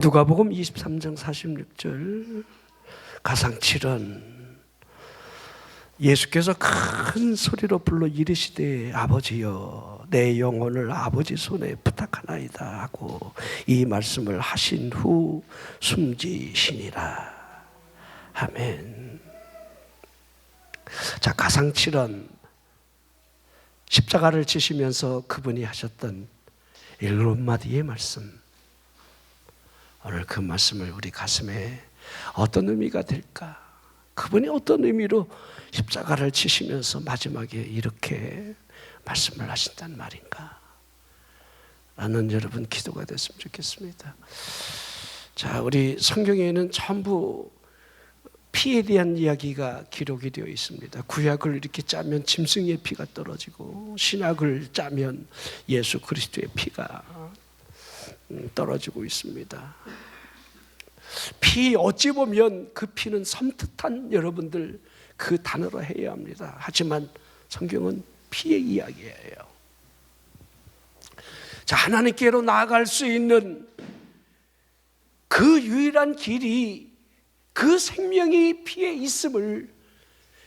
누가복음 23장 46절 가상칠언. 예수께서 큰 소리로 불러 이르시되 아버지여 내 영혼을 아버지 손에 부탁하나이다 하고 이 말씀을 하신 후 숨지시니라. 아멘. 자, 가상칠언, 십자가를 지시면서 그분이 하셨던 7마디의 말씀, 오늘 그 말씀을 우리 가슴에 어떤 의미가 될까? 그분이 어떤 의미로 십자가를 지시면서 마지막에 이렇게 말씀을 하신단 말인가? 라는 여러분 기도가 됐으면 좋겠습니다. 자, 우리 성경에는 전부 피에 대한 이야기가 기록이 되어 있습니다. 구약을 이렇게 짜면 짐승의 피가 떨어지고, 신약을 짜면 예수 그리스도의 피가 떨어지고 있습니다. 피, 어찌 보면 그 피는 섬뜩한 여러분들 그 단어로 해야 합니다. 하지만 성경은 피의 이야기예요. 자, 하나님께로 나아갈 수 있는 그 유일한 길이, 그 생명이 피에 있음을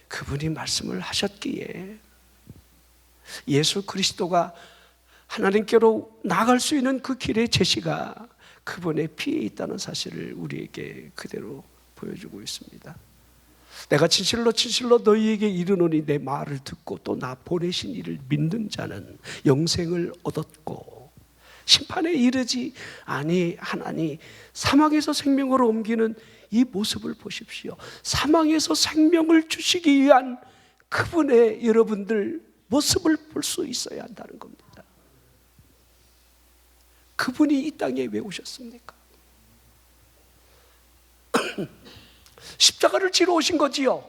그분이 말씀을 하셨기에 예수 그리스도가 하나님께로 나아갈 수 있는 그 길의 제시가 그분의 피에 있다는 사실을 우리에게 그대로 보여주고 있습니다. 내가 진실로 너희에게 이르노니 내 말을 듣고 또 나 보내신 이를 믿는 자는 영생을 얻었고 심판에 이르지 아니하나니. 사망에서 생명으로 옮기는 이 모습을 보십시오. 사망에서 생명을 주시기 위한 그분의 여러분들 모습을 볼 수 있어야 한다는 겁니다. 그분이 이 땅에 왜 오셨습니까? 십자가를 지러 오신 거지요.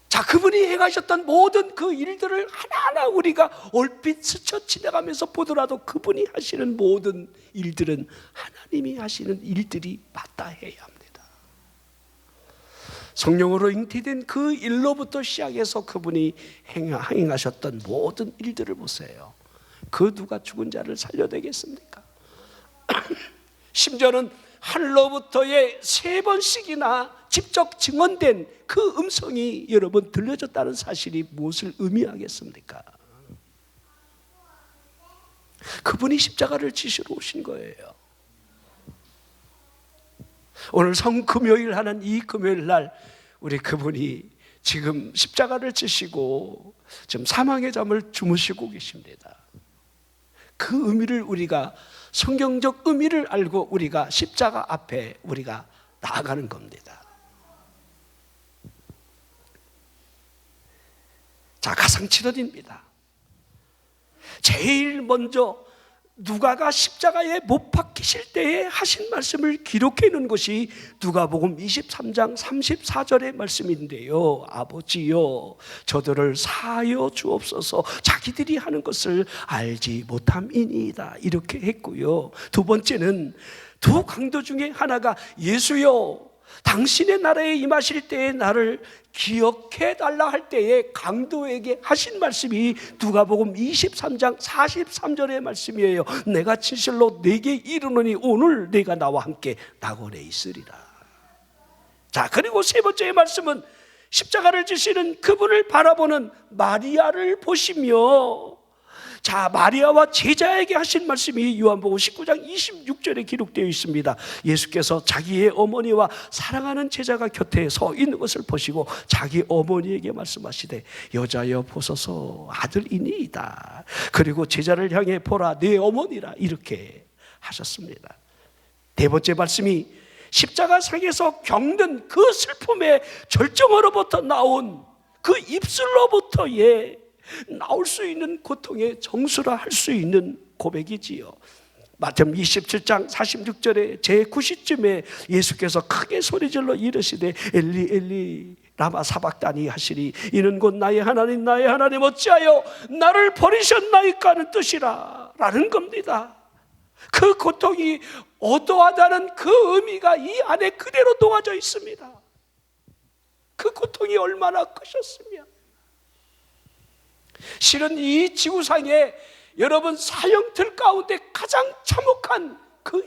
자, 그분이 행하셨던 모든 그 일들을 하나하나 우리가 얼핏 스쳐 지나가면서 보더라도 그분이 하시는 모든 일들은 하나님이 하시는 일들이 맞다 해야 합니다. 성령으로 잉태된 그 일로부터 시작해서 그분이 행하셨던 모든 일들을 보세요. 그 누가 죽은 자를 살려내겠습니까? 심지어는 하늘로부터의 3번씩이나 직접 증언된 그 음성이 여러분 들려졌다는 사실이 무엇을 의미하겠습니까? 그분이 십자가를 지시러 오신 거예요. 오늘 성금요일 하는 이 금요일 날 우리 그분이 지금 십자가를 지시고 지금 사망의 잠을 주무시고 계십니다. 그 의미를 우리가, 성경적 의미를 알고 우리가 십자가 앞에 우리가 나아가는 겁니다. 자, 가상칠언입니다. 제일 먼저 누가가 십자가에 못 박히실 때에 하신 말씀을 기록해 놓은 것이 누가복음 23장 34절의 말씀인데요. 아버지여 저들을 사하여 주옵소서 자기들이 하는 것을 알지 못함이니이다, 이렇게 했고요. 두 번째는 두 강도 중에 하나가 예수여 당신의 나라에 임하실 때에 나를 기억해 달라 할 때에 강도에게 하신 말씀이 누가복음 23장 43절의 말씀이에요. 내가 진실로 네게 이르노니 오늘 네가 나와 함께 낙원에 있으리라. 자, 그리고 세 번째의 말씀은 십자가를 지시는 그분을 바라보는 마리아를 보시며, 자, 마리아와 제자에게 하신 말씀이 요한복음 19장 26절에 기록되어 있습니다. 예수께서 자기의 어머니와 사랑하는 제자가 곁에 서 있는 것을 보시고 자기 어머니에게 말씀하시되 여자여 보소서 아들이니이다. 그리고 제자를 향해 보라 내 어머니라, 이렇게 하셨습니다. 네 번째 말씀이 십자가상에서 겪는 그 슬픔의 절정으로부터 나온 그 입술로부터의 나올 수 있는 고통의 정수라 할 수 있는 고백이지요. 마태복음 27장 46절에 제9시쯤에 예수께서 크게 소리질러 이르시되 엘리 엘리 라마 사박다니 하시니 이는 곧 나의 하나님 어찌하여 나를 버리셨나이까 하는 뜻이라 라는 겁니다. 그 고통이 어떠하다는 그 의미가 이 안에 그대로 놓아져 있습니다. 그 고통이 얼마나 크셨으면, 실은 이 지구상에 여러분 사형틀 가운데 가장 참혹한 그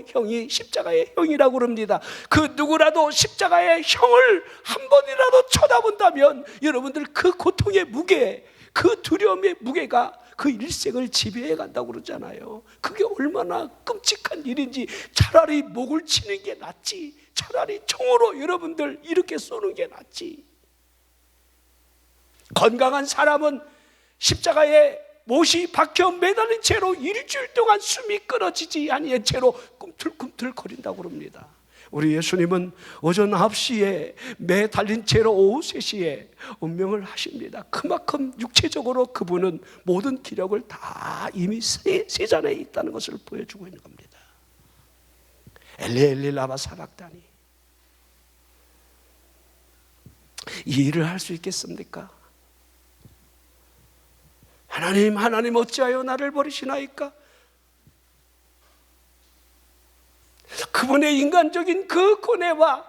형이 십자가의 형이라고 그럽니다. 그 누구라도 십자가의 형을 한 번이라도 쳐다본다면 여러분들 그 고통의 무게, 그 두려움의 무게가 그 일생을 지배해 간다고 그러잖아요. 그게 얼마나 끔찍한 일인지. 차라리 목을 치는 게 낫지, 차라리 총으로 여러분들 이렇게 쏘는 게 낫지. 건강한 사람은 십자가에 못이 박혀 매달린 채로 일주일 동안 숨이 끊어지지 아니한 채로 꿈틀꿈틀 거린다고 그럽니다. 우리 예수님은 오전 9시에 매 달린 채로 오후 3시에 운명을 하십니다. 그만큼 육체적으로 그분은 모든 기력을 다 이미 세잔에 있다는 것을 보여주고 있는 겁니다. 엘리 엘리 라마 사박다니, 이 일을 할 수 있겠습니까? 하나님, 하나님 어찌하여 나를 버리시나이까? 그분의 인간적인 그 고뇌와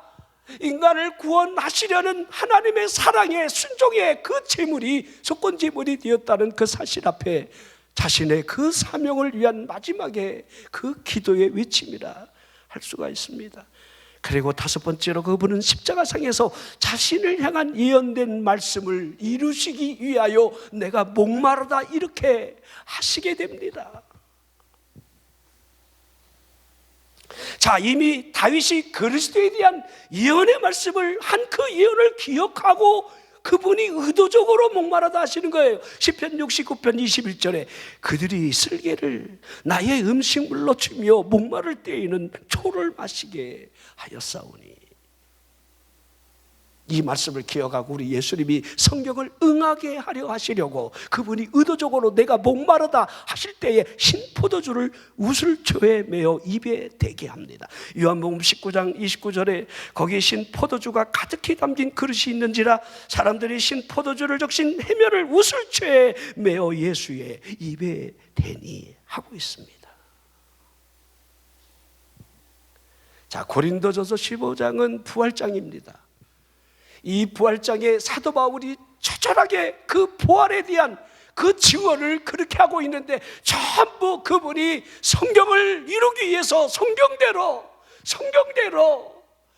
인간을 구원하시려는 하나님의 사랑의 순종의 그 제물이 속건제물이 되었다는 그 사실 앞에 자신의 그 사명을 위한 마지막에 그 기도의 외침이라 할 수가 있습니다. 그리고 5번째로 그분은 십자가상에서 자신을 향한 예언된 말씀을 이루시기 위하여 내가 목마르다 이렇게 하시게 됩니다. 자, 이미 다윗이 그리스도에 대한 예언의 말씀을 한 그 예언을 기억하고 그분이 의도적으로 목마르다 하시는 거예요. 시편 69편 21절에 그들이 쓸개를 나의 음식물로 주며 목마를 때에는 초를 마시게 하였사오니. 이 말씀을 기억하고 우리 예수님이 성경을 응하게 하려 하시려고 그분이 의도적으로 내가 목마르다 하실 때에 신포도주를 우슬초에 메어 입에 대게 합니다. 요한복음 19장 29절에 거기에 신포도주가 가득히 담긴 그릇이 있는지라 사람들이 신포도주를 적신 해면을 우슬초에 메어 예수의 입에 대니 하고 있습니다. 자, 고린도전서 15장은 부활장입니다. 이 부활장에 사도 바울이 처절하게 그 부활에 대한 그 증언을 그렇게 하고 있는데 전부 그분이 성경을 이루기 위해서 성경대로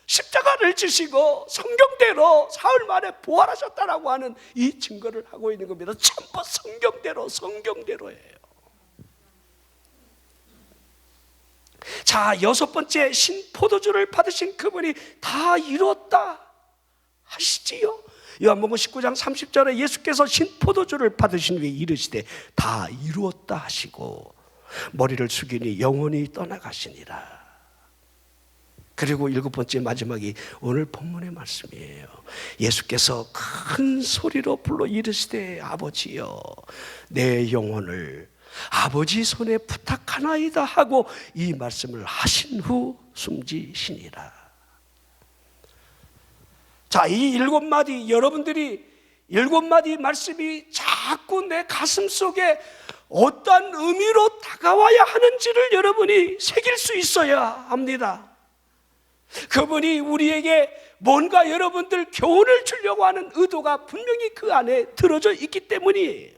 십자가를 지시고 성경대로 사흘 만에 부활하셨다라고 하는 이 증거를 하고 있는 겁니다. 전부 성경대로예요. 자, 6번째 신포도주를 받으신 그분이 다 이뤘다 하시지요. 요한복음 19장 30절에 예수께서 신포도주를 받으신 후에 이르시되 다 이루었다 하시고 머리를 숙이니 영원히 떠나가시니라. 그리고 7번째 마지막이 오늘 본문의 말씀이에요. 예수께서 큰 소리로 불러 이르시되 아버지여 내 영혼을 아버지 손에 부탁하나이다 하고 이 말씀을 하신 후 숨지시니라. 자, 이 7마디, 여러분들이 7마디 말씀이 자꾸 내 가슴 속에 어떤 의미로 다가와야 하는지를 여러분이 새길 수 있어야 합니다. 그분이 우리에게 뭔가 여러분들 교훈을 주려고 하는 의도가 분명히 그 안에 들어져 있기 때문이에요.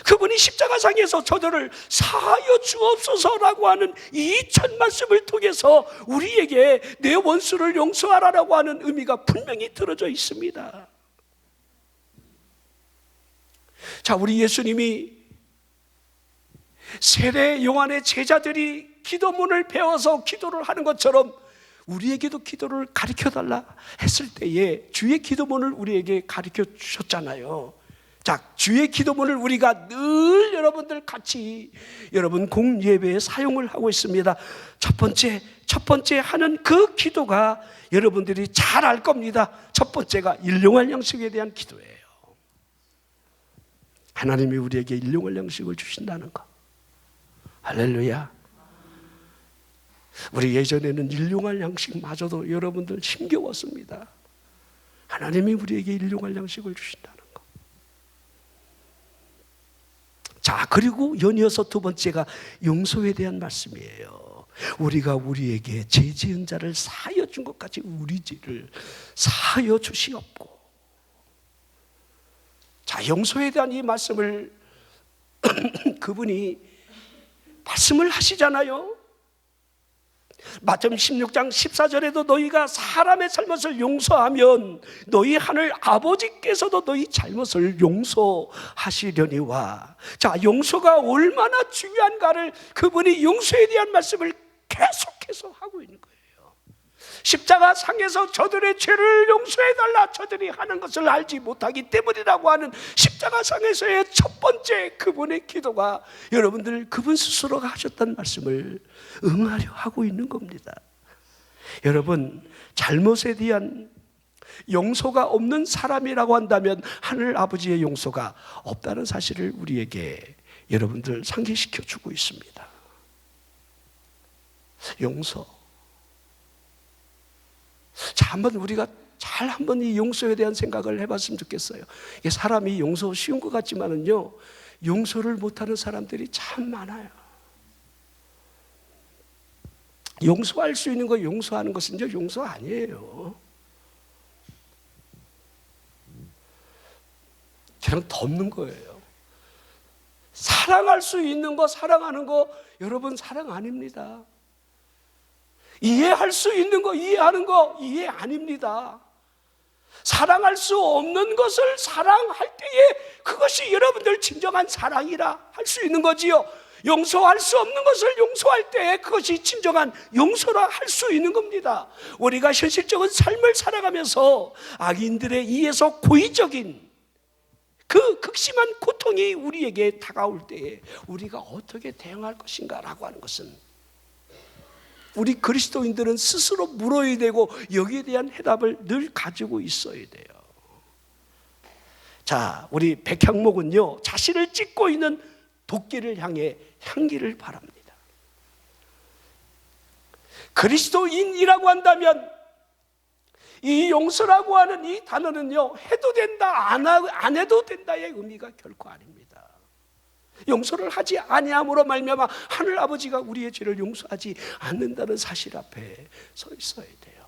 그분이 십자가상에서 저들을 사하여 주옵소서라고 하는 이 첫 말씀을 통해서 우리에게 내 원수를 용서하라라고 하는 의미가 분명히 들어져 있습니다. 자, 우리 예수님이 세례 요한의 제자들이 기도문을 배워서 기도를 하는 것처럼 우리에게도 기도를 가르쳐달라 했을 때에 주의 기도문을 우리에게 가르쳐 주셨잖아요. 자, 주의 기도문을 우리가 늘 여러분들 같이 여러분 공예배에 사용을 하고 있습니다. 첫 번째 하는 그 기도가 여러분들이 잘 알 겁니다. 첫 번째가 일용할 양식에 대한 기도예요. 하나님이 우리에게 일용할 양식을 주신다는 거. 할렐루야. 우리 예전에는 일용할 양식마저도 여러분들 힘겨웠습니다. 하나님이 우리에게 일용할 양식을 주신다는 거. 자, 그리고 연이어서 2번째가 용서에 대한 말씀이에요. 우리가 우리에게 죄 지은 자를 사하여 준 것 같이 우리 죄를 사하여 주시옵고. 자, 용서에 대한 이 말씀을 그분이 말씀을 하시잖아요. 마태복음 16장 14절에도 너희가 사람의 잘못을 용서하면 너희 하늘 아버지께서도 너희 잘못을 용서하시려니와. 자, 용서가 얼마나 중요한가를 그분이 용서에 대한 말씀을 계속해서 하고 있는 거예요. 십자가 상에서 저들의 죄를 용서해달라, 저들이 하는 것을 알지 못하기 때문이라고 하는 십자가 상에서의 첫 번째 그분의 기도가 여러분들 그분 스스로가 하셨던 말씀을 응하려 하고 있는 겁니다. 여러분, 잘못에 대한 용서가 없는 사람이라고 한다면 하늘 아버지의 용서가 없다는 사실을 우리에게 여러분들 상기시켜 주고 있습니다. 용서. 자, 한번 우리가 잘 한번 이 용서에 대한 생각을 해봤으면 좋겠어요. 이게 사람이 용서 쉬운 것 같지만은요, 용서를 못하는 사람들이 참 많아요. 용서할 수 있는 거 용서하는 것은요, 용서 아니에요. 그냥 덮는 거예요. 사랑할 수 있는 거, 사랑하는 거, 여러분 사랑 아닙니다. 이해할 수 있는 거, 이해하는 거, 이해 아닙니다. 사랑할 수 없는 것을 사랑할 때에 그것이 여러분들 진정한 사랑이라 할 수 있는 거지요. 용서할 수 없는 것을 용서할 때에 그것이 진정한 용서라 할 수 있는 겁니다. 우리가 현실적인 삶을 살아가면서 악인들에 의해서 고의적인 그 극심한 고통이 우리에게 다가올 때에 우리가 어떻게 대응할 것인가라고 하는 것은 우리 그리스도인들은 스스로 물어야 되고 여기에 대한 해답을 늘 가지고 있어야 돼요. 자, 우리 백향목은요, 자신을 찢고 있는 도끼를 향해 향기를 바랍니다. 그리스도인이라고 한다면 이 용서라고 하는 이 단어는요, 해도 된다, 안 해도 된다의 의미가 결코 아닙니다. 용서를 하지 아니함으로 말미암아 하늘 아버지가 우리의 죄를 용서하지 않는다는 사실 앞에 서 있어야 돼요.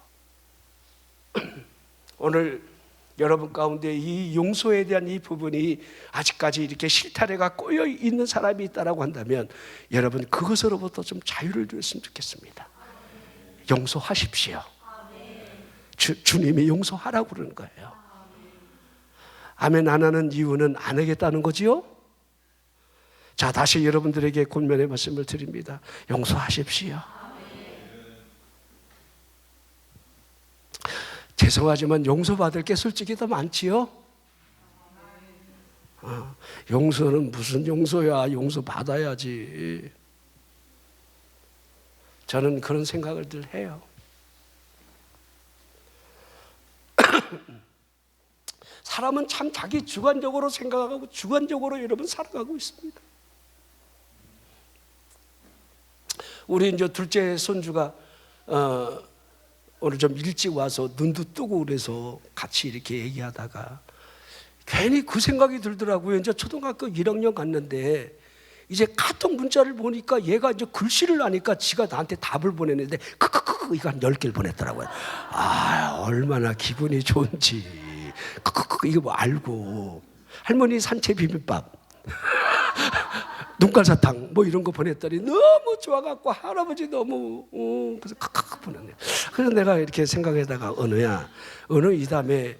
오늘 여러분 가운데 이 용서에 대한 이 부분이 아직까지 이렇게 실타래가 꼬여 있는 사람이 있다라고 한다면 여러분 그것으로부터 좀 자유를 누렸으면 좋겠습니다. 용서하십시오. 주님이 용서하라고 그러는 거예요. 아멘 안 하는 이유는 안 하겠다는 거지요? 자, 다시 여러분들에게 권면의 말씀을 드립니다. 용서하십시오. 죄송하지만 용서받을 게 솔직히 더 많지요? 용서는 무슨 용서야? 용서받아야지. 저는 그런 생각을 늘 해요. 사람은 참 자기 주관적으로 생각하고 주관적으로 여러분 살아가고 있습니다. 우리 이제 둘째 손주가 오늘 좀 일찍 와서 눈도 뜨고 그래서 같이 이렇게 얘기하다가 괜히 그 생각이 들더라고요. 이제 초등학교 1학년 갔는데 이제 카톡 문자를 보니까 얘가 이제 글씨를 아니까 지가 나한테 답을 보냈는데 크크크 이거 한 10개를 보냈더라고요. 아, 얼마나 기분이 좋은지. 크크크 이거 뭐 알고 할머니 산채 비빔밥 눈깔사탕 뭐 이런 거 보냈더니 너무 좋아갖고 할아버지 너무 그래서 크크크 보냈네요. 그래서 내가 이렇게 생각하다가 은우야, 은우 이 다음에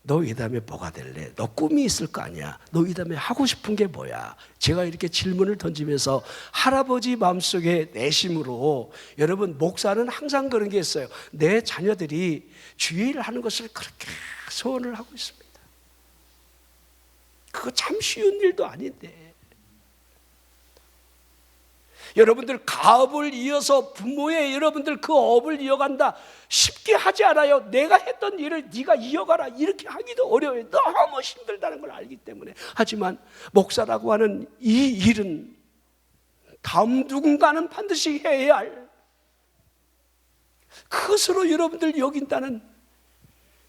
너 이 다음에 뭐가 될래? 너 꿈이 있을 거 아니야. 너 이 다음에 하고 싶은 게 뭐야? 제가 이렇게 질문을 던지면서 할아버지 마음속에 내심으로 여러분 목사는 항상 그런 게 있어요. 내 자녀들이 주의를 하는 것을 그렇게 소원을 하고 있습니다. 그거 참 쉬운 일도 아닌데 여러분들 가업을 이어서 부모의 여러분들 그 업을 이어간다 쉽게 하지 않아요. 내가 했던 일을 네가 이어가라 이렇게 하기도 어려워요. 너무 힘들다는 걸 알기 때문에. 하지만 목사라고 하는 이 일은 다음 누군가는 반드시 해야 할 그것으로 여러분들 여긴다는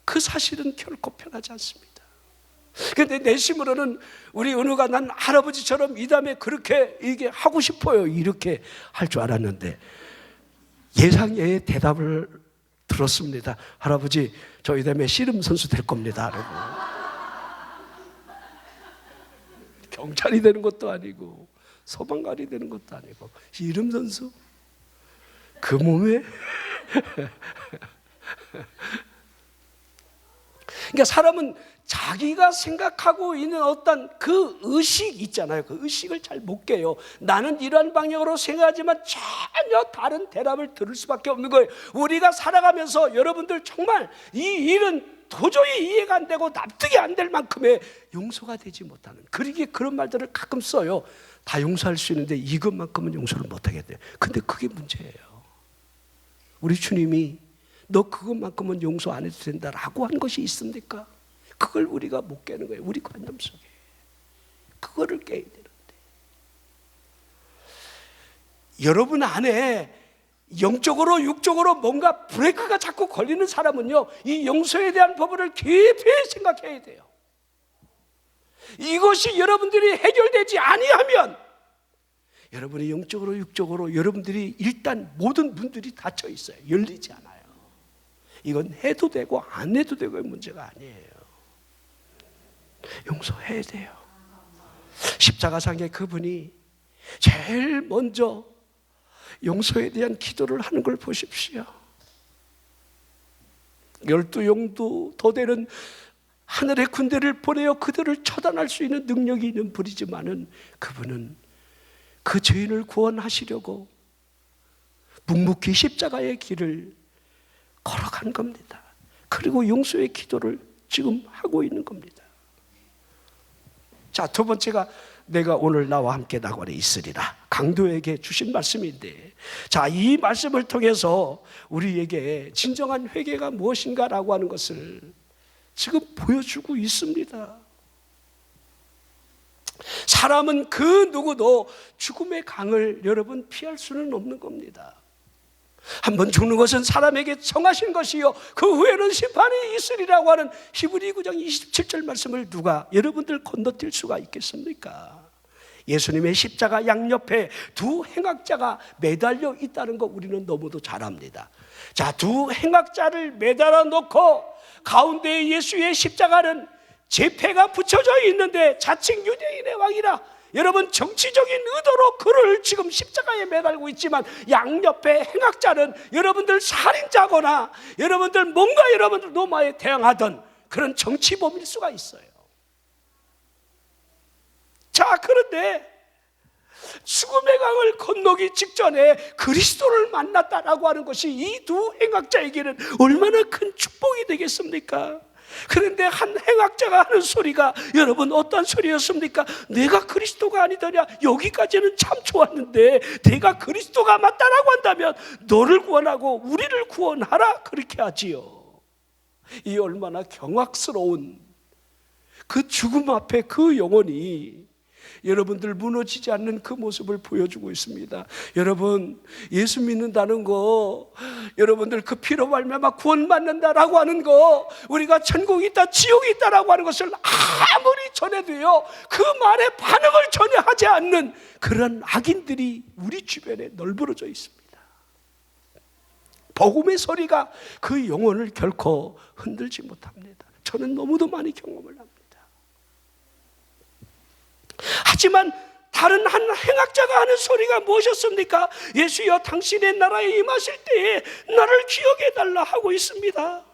그 사실은 결코 편하지 않습니다. 그런데 내심으로는 우리 은우가 난 할아버지처럼 이 다음에 그렇게 이게 하고 싶어요 이렇게 할 줄 알았는데 예상외의 대답을 들었습니다. 할아버지 저 이 다음에 씨름 선수 될 겁니다. 라고. 경찰이 되는 것도 아니고 소방관이 되는 것도 아니고 이름 선수 그 몸에 그러니까 사람은 자기가 생각하고 있는 어떤 그 의식 있잖아요. 그 의식을 잘 못 깨요. 나는 이러한 방향으로 생각하지만 전혀 다른 대답을 들을 수밖에 없는 거예요. 우리가 살아가면서 여러분들 정말 이 일은 도저히 이해가 안 되고 납득이 안 될 만큼의 용서가 되지 못하는 그런 말들을 가끔 써요. 다 용서할 수 있는데 이것만큼은 용서를 못 하겠대요. 근데 그게 문제예요. 우리 주님이 너 그것만큼은 용서 안 해도 된다라고 한 것이 있습니까? 그걸 우리가 못 깨는 거예요. 우리 관념 속에 그거를 깨야 되는데, 여러분 안에 영적으로 육적으로 뭔가 브레이크가 자꾸 걸리는 사람은요, 이 용서에 대한 법을 깊이 생각해야 돼요. 이것이 여러분들이 해결되지 아니하면 여러분이 영적으로 육적으로 여러분들이 일단 모든 문들이 닫혀 있어요. 열리지 않아요. 이건 해도 되고 안 해도 되고의 문제가 아니에요. 용서해야 돼요. 십자가상의 그분이 제일 먼저 용서에 대한 기도를 하는 걸 보십시오. 12용도 더 되는 하늘의 군대를 보내어 그들을 처단할 수 있는 능력이 있는 분이지만은 그분은 그 죄인을 구원하시려고 묵묵히 십자가의 길을 걸어간 겁니다. 그리고 용서의 기도를 지금 하고 있는 겁니다. 자, 두 번째가 내가 오늘 나와 함께 낙원에 있으리라, 강도에게 주신 말씀인데, 자, 이 말씀을 통해서 우리에게 진정한 회개가 무엇인가라고 하는 것을 지금 보여주고 있습니다. 사람은 그 누구도 죽음의 강을 여러분 피할 수는 없는 겁니다. 한번 죽는 것은 사람에게 정하신 것이요 그 후에는 심판이 있으리라고 하는 히브리 9장 27절 말씀을 누가 여러분들 건너뛸 수가 있겠습니까? 예수님의 십자가 양옆에 두 행악자가 매달려 있다는 거 우리는 너무도 잘 압니다. 자, 두 행악자를 매달아 놓고 가운데 예수의 십자가는 제패가 붙여져 있는데 자칭 유대인의 왕이라 여러분 정치적인 의도로 그를 지금 십자가에 매달고 있지만 양옆에 행악자는 여러분들 살인자거나 여러분들 뭔가 여러분들 로마에 대항하던 그런 정치범일 수가 있어요. 자, 그런데 죽음의 강을 건너기 직전에 그리스도를 만났다라고 하는 것이 이 두 행악자에게는 얼마나 큰 축복이 되겠습니까? 그런데 한 행악자가 하는 소리가 여러분 어떤 소리였습니까? 내가 그리스도가 아니더냐, 여기까지는 참 좋았는데 내가 그리스도가 맞다라고 한다면 너를 구원하고 우리를 구원하라, 그렇게 하지요. 이 얼마나 경악스러운 그 죽음 앞에 그 영혼이 여러분들 무너지지 않는 그 모습을 보여주고 있습니다. 여러분, 예수 믿는다는 거, 여러분들 그 피로 말미암아 구원받는다라고 하는 거, 우리가 천국이 있다 지옥이 있다라고 하는 것을 아무리 전해도요 그 말에 반응을 전혀 하지 않는 그런 악인들이 우리 주변에 널브러져 있습니다. 복음의 소리가 그 영혼을 결코 흔들지 못합니다. 저는 너무도 많이 경험을 합니다. 하지만 다른 한 행악자가 하는 소리가 무엇이었습니까? 예수여, 당신의 나라에 임하실 때에 나를 기억해달라 하고 있습니다.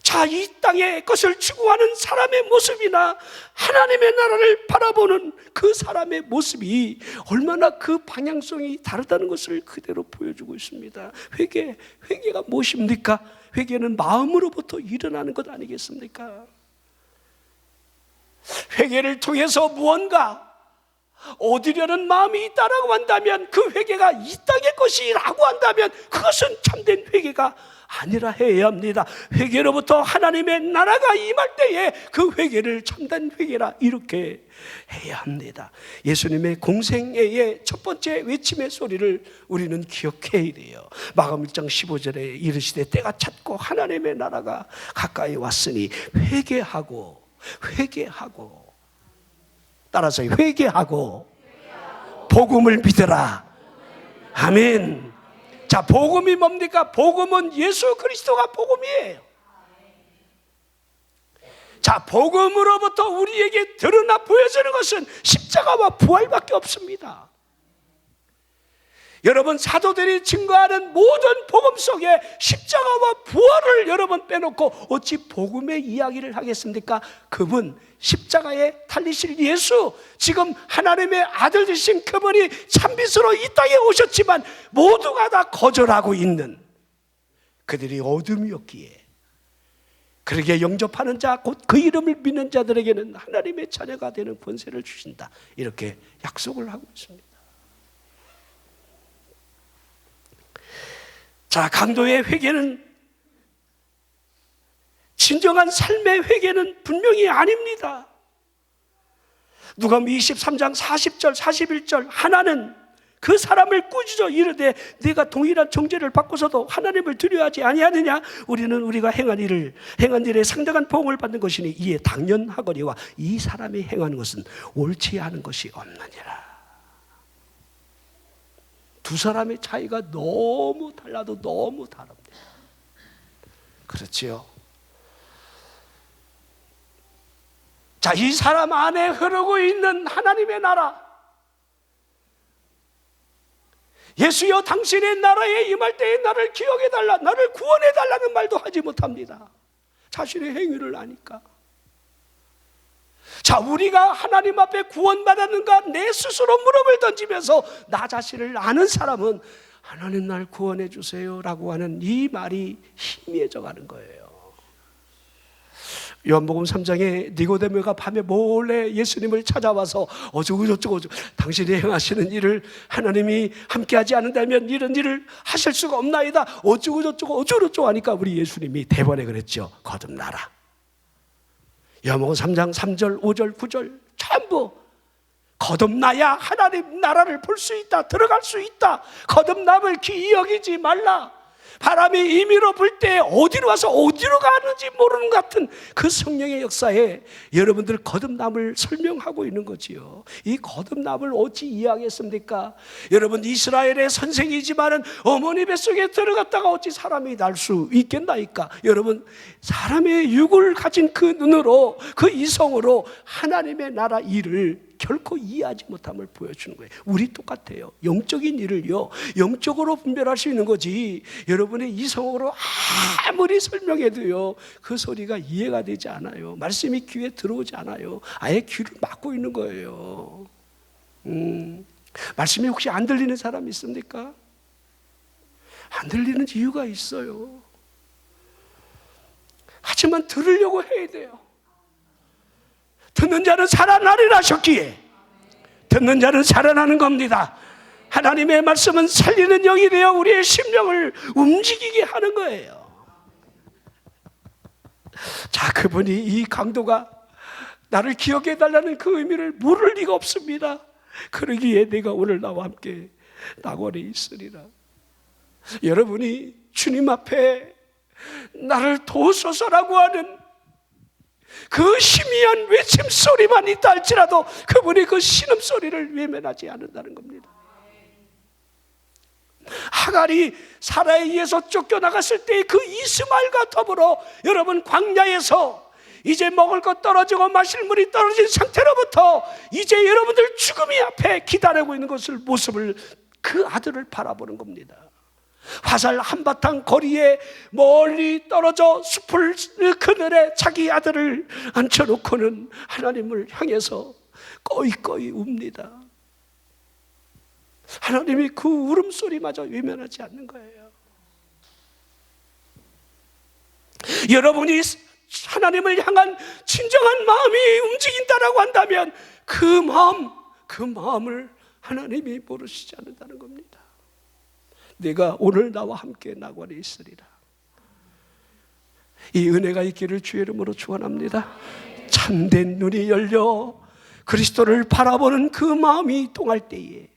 자, 이 땅의 것을 추구하는 사람의 모습이나 하나님의 나라를 바라보는 그 사람의 모습이 얼마나 그 방향성이 다르다는 것을 그대로 보여주고 있습니다. 회개가 무엇입니까? 회개는 마음으로부터 일어나는 것 아니겠습니까? 회개를 통해서 무언가 얻으려는 마음이 있다라고 한다면, 그 회개가 이 땅의 것이라고 한다면 그것은 참된 회개가 아니라 해야 합니다. 회개로부터 하나님의 나라가 임할 때에 그 회개를 참된 회개라 이렇게 해야 합니다. 예수님의 공생애의 첫 번째 외침의 소리를 우리는 기억해야 돼요. 마가음 1장 15절에 이르시되 때가 찼고 하나님의 나라가 가까이 왔으니 회개하고 따라서 회개하고 복음을 믿으라. 아멘. 자, 복음이 뭡니까? 복음은 예수 그리스도가 복음이에요. 자, 복음으로부터 우리에게 드러나 보여지는 것은 십자가와 부활밖에 없습니다. 여러분, 사도들이 증거하는 모든 복음 속에 십자가와 부활을 여러분 빼놓고 어찌 복음의 이야기를 하겠습니까? 그분, 십자가에 달리실 예수, 지금 하나님의 아들 되신 그분이 참빛으로 이 땅에 오셨지만 모두가 다 거절하고 있는 그들이 어둠이었기에, 그러게 영접하는 자, 곧 그 이름을 믿는 자들에게는 하나님의 자녀가 되는 권세를 주신다, 이렇게 약속을 하고 있습니다. 자, 강도의 회개는, 진정한 삶의 회개는 분명히 아닙니다. 누가복음 23장 40절 41절, 하나는 그 사람을 꾸짖어 이르되 네가 동일한 정죄를 받고서도 하나님을 두려워하지 아니하느냐? 우리는 우리가 행한 일에 상당한 보응을 받는 것이니 이에 당연하거니와 이 사람이 행하는 것은 옳지 않은 것이 없느니라. 두 사람의 차이가 너무 달라도 너무 다릅니다. 그렇지요? 자, 이 사람 안에 흐르고 있는 하나님의 나라, 예수여 당신의 나라에 임할 때에 나를 기억해달라, 나를 구원해달라는 말도 하지 못합니다. 자신의 행위를 아니까. 자, 우리가 하나님 앞에 구원받았는가 내 스스로 무릎을 던지면서 나 자신을 아는 사람은 하나님 날 구원해 주세요 라고 하는 이 말이 희미해져 가는 거예요. 요한복음 3장에 니고데모가 밤에 몰래 예수님을 찾아와서 어쩌고 당신이 행하시는 일을 하나님이 함께하지 않는다면 이런 일을 하실 수가 없나이다, 어쩌고 하니까 우리 예수님이 대번에 그랬죠. 거듭나라. 요한복음 3장 3절 5절 9절 전부 거듭나야 하나님 나라를 볼 수 있다, 들어갈 수 있다. 거듭남을 기이 여기지 말라. 바람이 임의로 불 때 어디로 와서 어디로 가는지 모르는 것 같은 그 성령의 역사에 여러분들 거듭남을 설명하고 있는 거지요. 이 거듭남을 어찌 이해하겠습니까? 여러분, 이스라엘의 선생이지만은 어머니 뱃속에 들어갔다가 어찌 사람이 날 수 있겠나이까? 여러분, 사람의 육을 가진 그 눈으로, 그 이성으로 하나님의 나라 일을 결코 이해하지 못함을 보여주는 거예요. 우리 똑같아요. 영적인 일을요, 영적으로 분별할 수 있는 거지 여러분의 이성으로 아무리 설명해도요 그 소리가 이해가 되지 않아요. 말씀이 귀에 들어오지 않아요. 아예 귀를 막고 있는 거예요. 말씀이 혹시 안 들리는 사람 있습니까? 안 들리는 이유가 있어요. 하지만 들으려고 해야 돼요. 듣는 자는 살아나리라 하셨기에 듣는 자는 살아나는 겁니다. 하나님의 말씀은 살리는 영이 되어 우리의 심령을 움직이게 하는 거예요. 자, 그분이, 이 강도가 나를 기억해달라는 그 의미를 모를 리가 없습니다. 그러기에 내가 오늘 나와 함께 낙원에 있으리라. 여러분이 주님 앞에 나를 도우소서라고 하는 그 희미한 외침소리만 있다 할지라도 그분이 그 신음소리를 외면하지 않는다는 겁니다. 하갈이 사라에 의해서 쫓겨나갔을 때 그 이스마엘과 더불어 여러분, 광야에서 이제 먹을 것 떨어지고 마실 물이 떨어진 상태로부터 이제 여러분들 죽음이 앞에 기다리고 있는 것을, 모습을, 그 아들을 바라보는 겁니다. 화살 한바탕 거리에 멀리 떨어져 숲을 그늘에 자기 아들을 앉혀놓고는 하나님을 향해서 꺼이꺼이 웁니다. 하나님이 그 울음소리마저 외면하지 않는 거예요. 여러분이 하나님을 향한 진정한 마음이 움직인다라고 한다면 그 마음을 하나님이 모르시지 않는다는 겁니다. 내가 오늘 나와 함께 낙원에 있으리라. 이 은혜가 있기를 주의 이름으로 축원합니다. 참된 눈이 열려 그리스도를 바라보는 그 마음이 통할 때에,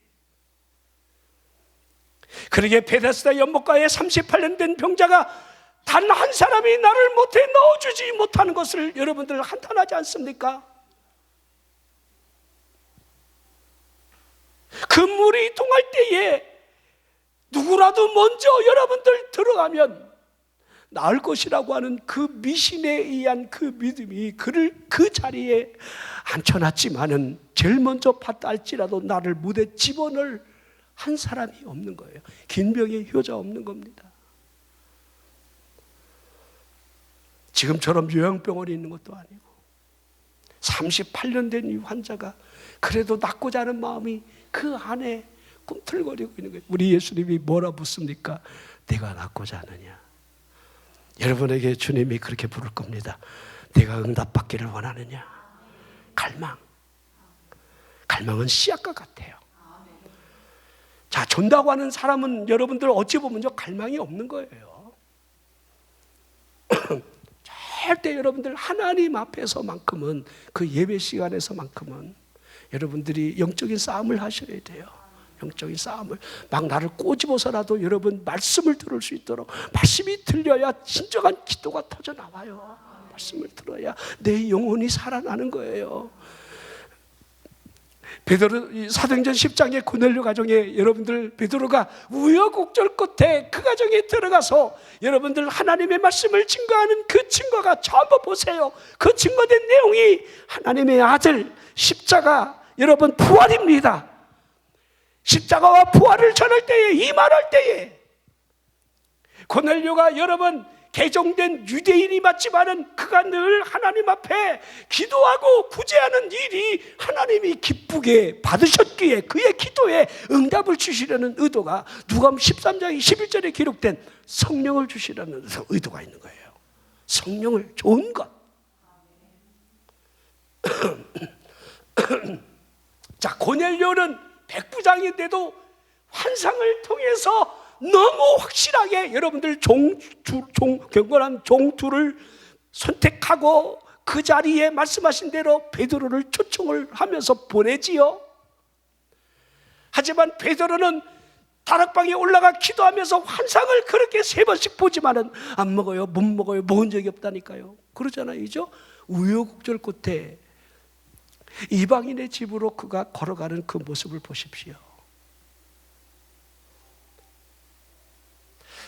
그러게 베데스다 연못가에 38년 된 병자가 단 한 사람이 나를 못해 넣어주지 못하는 것을 여러분들 한탄하지 않습니까? 그 물이 통할 때에 누구라도 먼저 여러분들 들어가면 나을 것이라고 하는 그 미신에 의한 그 믿음이 그를 그 자리에 앉혀놨지만은 제일 먼저 봤다 할지라도 나를 무대 집어넣을 한 사람이 없는 거예요. 긴병의 효자 없는 겁니다. 지금처럼 요양병원에 있는 것도 아니고 38년 된 이 환자가 그래도 낫고자 하는 마음이 그 안에 꿈틀거리고 있는 거예요. 우리 예수님이 뭐라 묻습니까? 내가 낫고자 하느냐? 여러분에게 주님이 그렇게 부를 겁니다. 내가 응답받기를 원하느냐? 갈망은 씨앗과 같아요. 자, 존다고 하는 사람은 여러분들 어찌 보면 갈망이 없는 거예요. 절대 여러분들 하나님 앞에서만큼은, 그 예배 시간에서만큼은 여러분들이 영적인 싸움을 하셔야 돼요. 영적인 싸움을. 막 나를 꼬집어서라도 여러분 말씀을 들을 수 있도록, 말씀이 들려야 진정한 기도가 터져 나와요. 말씀을 들어야 내 영혼이 살아나는 거예요. 베드로 사도행전 10장의 고넬료 가정에 여러분들, 베드로가 우여곡절 끝에 그 가정에 들어가서 여러분들 하나님의 말씀을 증거하는 그 증거가 전부 보세요. 그 증거된 내용이 하나님의 아들 십자가, 여러분 부활입니다. 십자가와 부활을 전할 때에, 이말할 때에 고넬료가 여러분 개종된 유대인이 맞지만은 그가 늘 하나님 앞에 기도하고 구제하는 일이 하나님이 기쁘게 받으셨기에 그의 기도에 응답을 주시려는 의도가 누가복음 13장 11절에 기록된 성령을 주시려는 의도가 있는 거예요. 성령을, 좋은 것. 자, 고넬료는 백부장인데도 환상을 통해서 너무 확실하게 여러분들 경건한 종투를 선택하고 그 자리에 말씀하신 대로 베드로를 초청을 하면서 보내지요. 하지만 베드로는 다락방에 올라가 기도하면서 환상을 그렇게 3번씩 보지만은 안 먹어요, 못 먹어요, 먹은 적이 없다니까요. 그러잖아요. 우여곡절 끝에 이방인의 집으로 그가 걸어가는 그 모습을 보십시오.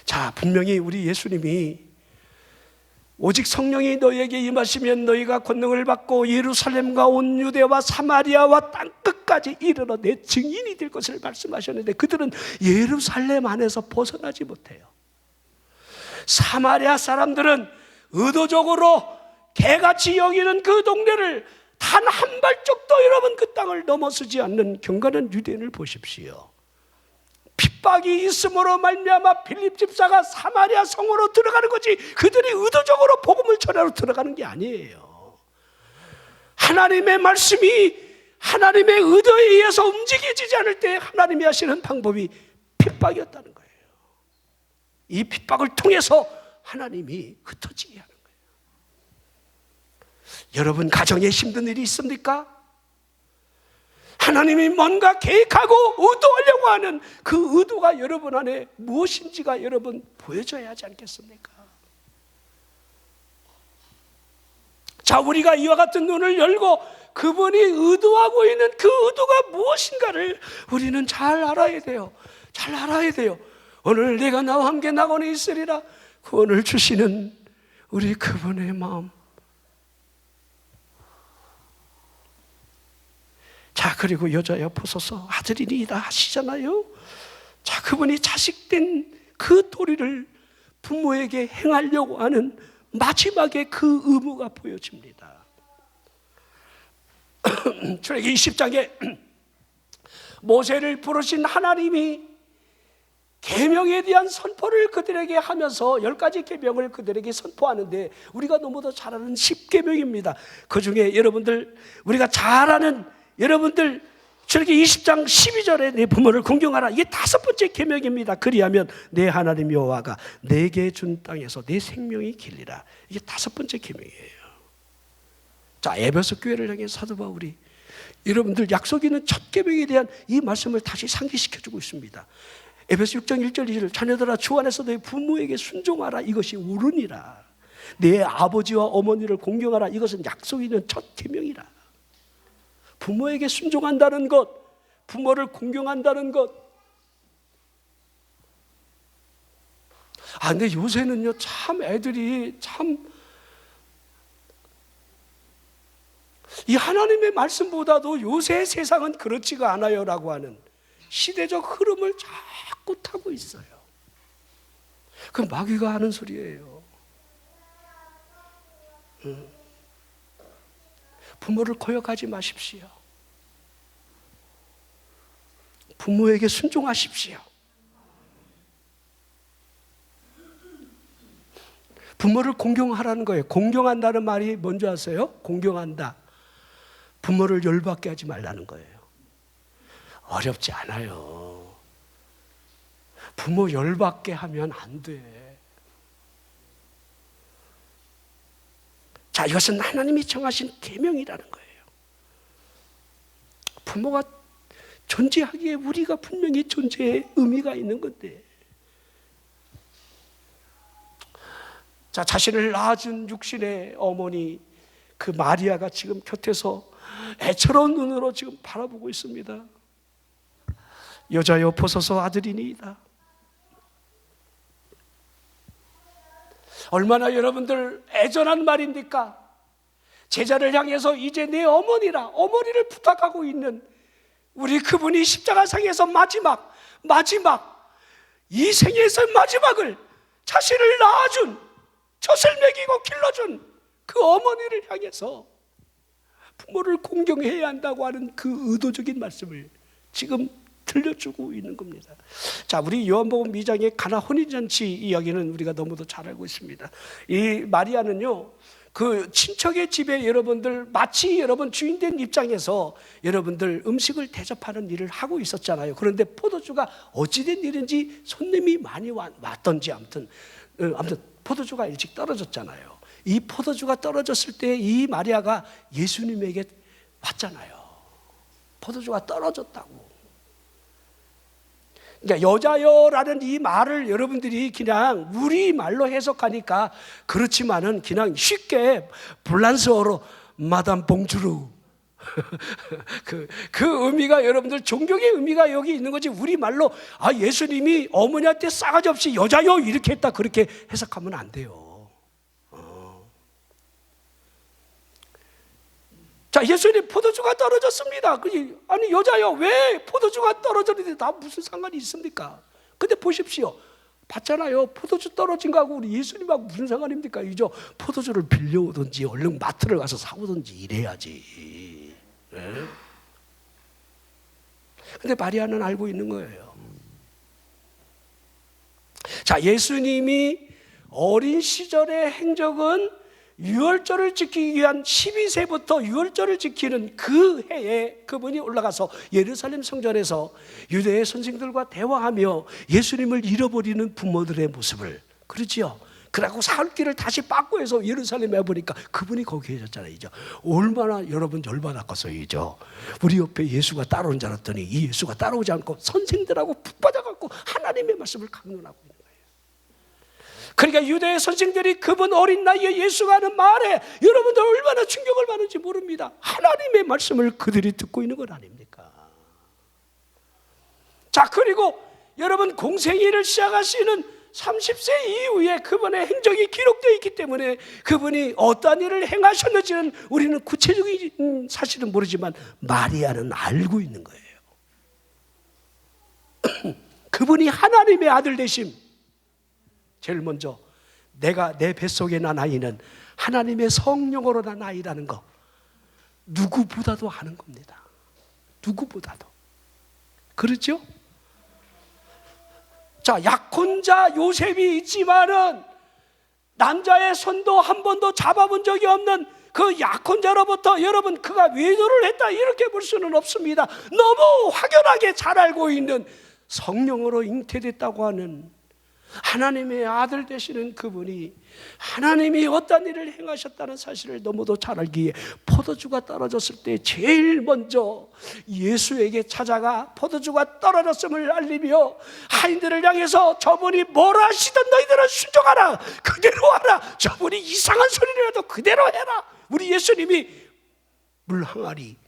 자, 분명히 우리 예수님이 오직 성령이 너희에게 임하시면 너희가 권능을 받고 예루살렘과 온 유대와 사마리아와 땅끝까지 이르러 내 증인이 될 것을 말씀하셨는데 그들은 예루살렘 안에서 벗어나지 못해요. 사마리아 사람들은 의도적으로 개같이 여기는 그 동네를 단 한 발짝도 여러분 그 땅을 넘어서지 않는 경건한 유대인을 보십시오. 핍박이 있음으로 말미암아 빌립 집사가 사마리아 성으로 들어가는 거지, 그들이 의도적으로 복음을 전하러 들어가는 게 아니에요. 하나님의 말씀이 하나님의 의도에 의해서 움직여지지 않을 때 하나님이 하시는 방법이 핍박이었다는 거예요. 이 핍박을 통해서 하나님이 흩어지게 하는 거예요. 여러분 가정에 힘든 일이 있습니까? 하나님이 뭔가 계획하고 의도하려고 하는 그 의도가 여러분 안에 무엇인지가 여러분 보여줘야 하지 않겠습니까? 자, 우리가 이와 같은 눈을 열고 그분이 의도하고 있는 그 의도가 무엇인가를 우리는 잘 알아야 돼요. 잘 알아야 돼요. 오늘 내가 나와 함께 나고는 있으리라 구원을 주시는 우리 그분의 마음. 자, 그리고 여자여 보소서 아들이니이다 하시잖아요. 자, 그분이 자식된 그 도리를 부모에게 행하려고 하는 마지막에 그 의무가 보여집니다. 출애기 20장에 모세를 부르신 하나님이 계명에 대한 선포를 그들에게 하면서 10가지 계명을 그들에게 선포하는데 우리가 너무도 잘 아는 10계명입니다. 그 중에 여러분들 우리가 잘 아는 여러분들 출애기 20장 12절에 내 부모를 공경하라, 이게 5번째 계명입니다. 그리하면 내 하나님 여호와가 내게 준 땅에서 내 생명이 길리라, 이게 5번째 계명이에요. 자, 에베소 교회를 향해 사도 바울이 여러분들 약속 있는 첫 계명에 대한 이 말씀을 다시 상기시켜주고 있습니다. 에베소 6장 1절 2절 자녀들아 주 안에서 내 부모에게 순종하라, 이것이 옳으니라. 내 아버지와 어머니를 공경하라, 이것은 약속 있는 첫 계명이라. 부모에게 순종한다는 것, 부모를 공경한다는 것. 근데 요새는요, 참 애들이 참 이 하나님의 말씀보다도 요새 세상은 그렇지가 않아요라고 하는 시대적 흐름을 자꾸 타고 있어요. 그 마귀가 하는 소리예요. 부모를 거역하지 마십시오. 부모에게 순종하십시오. 부모를 공경하라는 거예요. 공경한다는 말이 뭔지 아세요? 공경한다. 부모를 열받게 하지 말라는 거예요. 어렵지 않아요. 부모 열받게 하면 안 돼. 자, 이것은 하나님이 정하신 계명이라는 거예요. 부모가 존재하기에 우리가 분명히 존재의 의미가 있는 건데, 자, 자신을 낳아준 육신의 어머니 그 마리아가 지금 곁에서 애처로운 눈으로 지금 바라보고 있습니다. 여자여 보소서 아들이니이다. 얼마나 여러분들 애절한 말입니까? 제자를 향해서 이제 내 어머니라, 어머니를 부탁하고 있는 우리 그분이 십자가상에서 마지막 이 생에서 마지막을 자신을 낳아준, 젖을 먹이고 길러준 그 어머니를 향해서 부모를 공경해야 한다고 하는 그 의도적인 말씀을 지금 들려주고 있는 겁니다. 자, 우리 요한복음 2장의 가나 혼인잔치 이야기는 우리가 너무도 잘 알고 있습니다. 이 마리아는요, 그 친척의 집에 여러분들 마치 여러분 주인된 입장에서 여러분들 음식을 대접하는 일을 하고 있었잖아요. 그런데 포도주가 어찌된 일인지 손님이 많이 왔던지 아무튼 포도주가 일찍 떨어졌잖아요. 이 포도주가 떨어졌을 때 이 마리아가 예수님에게 왔잖아요. 포도주가 떨어졌다고. 그러니까 여자여라는 이 말을 여러분들이 그냥 우리말로 해석하니까 그렇지만은 그냥 쉽게 불란스어로 마담 봉주르 그 의미가 여러분들 존경의 의미가 여기 있는 거지, 우리말로 예수님이 어머니한테 싸가지 없이 여자여 이렇게 했다 그렇게 해석하면 안 돼요. 자, 예수님 포도주가 떨어졌습니다. 아니 여자여 왜 포도주가 떨어졌는데 나 무슨 상관이 있습니까? 근데 보십시오, 봤잖아요. 포도주 떨어진 거하고 우리 예수님하고 무슨 상관입니까? 이죠. 포도주를 빌려오든지 얼른 마트를 가서 사오든지 이래야지. 네? 근데 마리아는 알고 있는 거예요. 자, 예수님이 어린 시절의 행적은 유월절을 지키기 위한 12세부터 유월절을 지키는 그 해에 그분이 올라가서 예루살렘 성전에서 유대의 선생들과 대화하며 예수님을 잃어버리는 부모들의 모습을, 그렇지요. 그러고 사흘길을 다시 빠꾸해서 예루살렘에 와보니까 그분이 거기 계셨잖아요. 얼마나 여러분 열받았겠어요. 우리 옆에 예수가 따라온 줄 알았더니 이 예수가 따라오지 않고 선생들하고 푹 빠져갖고 하나님의 말씀을 강론하고 있는 거예요. 그러니까 유대의 선생들이 그분 어린 나이에 예수가 하는 말에 여러분들 얼마나 충격을 받는지 모릅니다. 하나님의 말씀을 그들이 듣고 있는 건 아닙니까? 자, 그리고 여러분 공생애를 시작하시는 30세 이후에 그분의 행적이 기록되어 있기 때문에 그분이 어떤 일을 행하셨는지는 우리는 구체적인 사실은 모르지만 마리아는 알고 있는 거예요. 그분이 하나님의 아들 되심, 제일 먼저 내가 내 뱃속에 난 아이는 하나님의 성령으로 난 아이라는 거 누구보다도 아는 겁니다. 누구보다도. 그렇죠? 자, 약혼자 요셉이 있지만은 남자의 손도 한 번도 잡아본 적이 없는 그 약혼자로부터 여러분 그가 외도를 했다 이렇게 볼 수는 없습니다. 너무 확연하게 잘 알고 있는 성령으로 잉태됐다고 하는 하나님의 아들 되시는 그분이 하나님이 어떤 일을 행하셨다는 사실을 너무도 잘 알기에 포도주가 떨어졌을 때 제일 먼저 예수에게 찾아가 포도주가 떨어졌음을 알리며 하인들을 향해서 저분이 뭐라 하시든 너희들은 순종하라, 그대로 하라, 저분이 이상한 소리라도 그대로 해라. 우리 예수님이 물 항아리,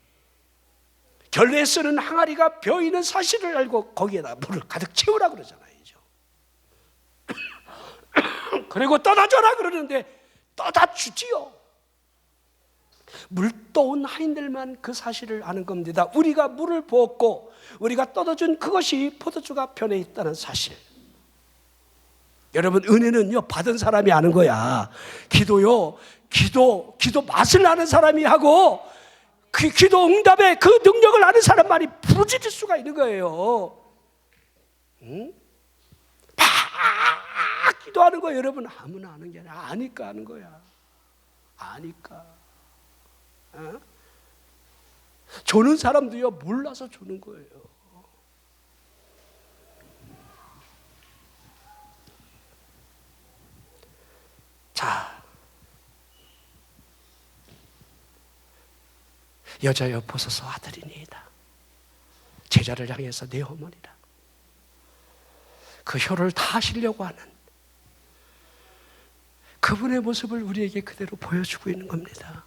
결례 쓰는 항아리가 벼있는 사실을 알고 거기에다 물을 가득 채우라 그러잖아요. 그리고 떠다 줘라 그러는데 떠다 주지요. 물 떠온 하인들만 그 사실을 아는 겁니다. 우리가 물을 부었고 우리가 떠다준 그것이 포도주가 변해 있다는 사실. 여러분, 은혜는요 받은 사람이 아는 거야. 기도 맛을 아는 사람이 하고 그 기도 응답의 그 능력을 아는 사람만이 부르짖을 수가 있는 거예요. 응? 막 기도하는 거예요. 여러분, 아무나 아는 게 아니라 아니까 아는 거야. 아니까. 어? 조는 사람도요 몰라서 조는 거예요. 자, 여자여 보소서 아들이니이다. 제자를 향해서 내 어머니라. 그 혀를 다 하시려고 하는 그분의 모습을 우리에게 그대로 보여주고 있는 겁니다.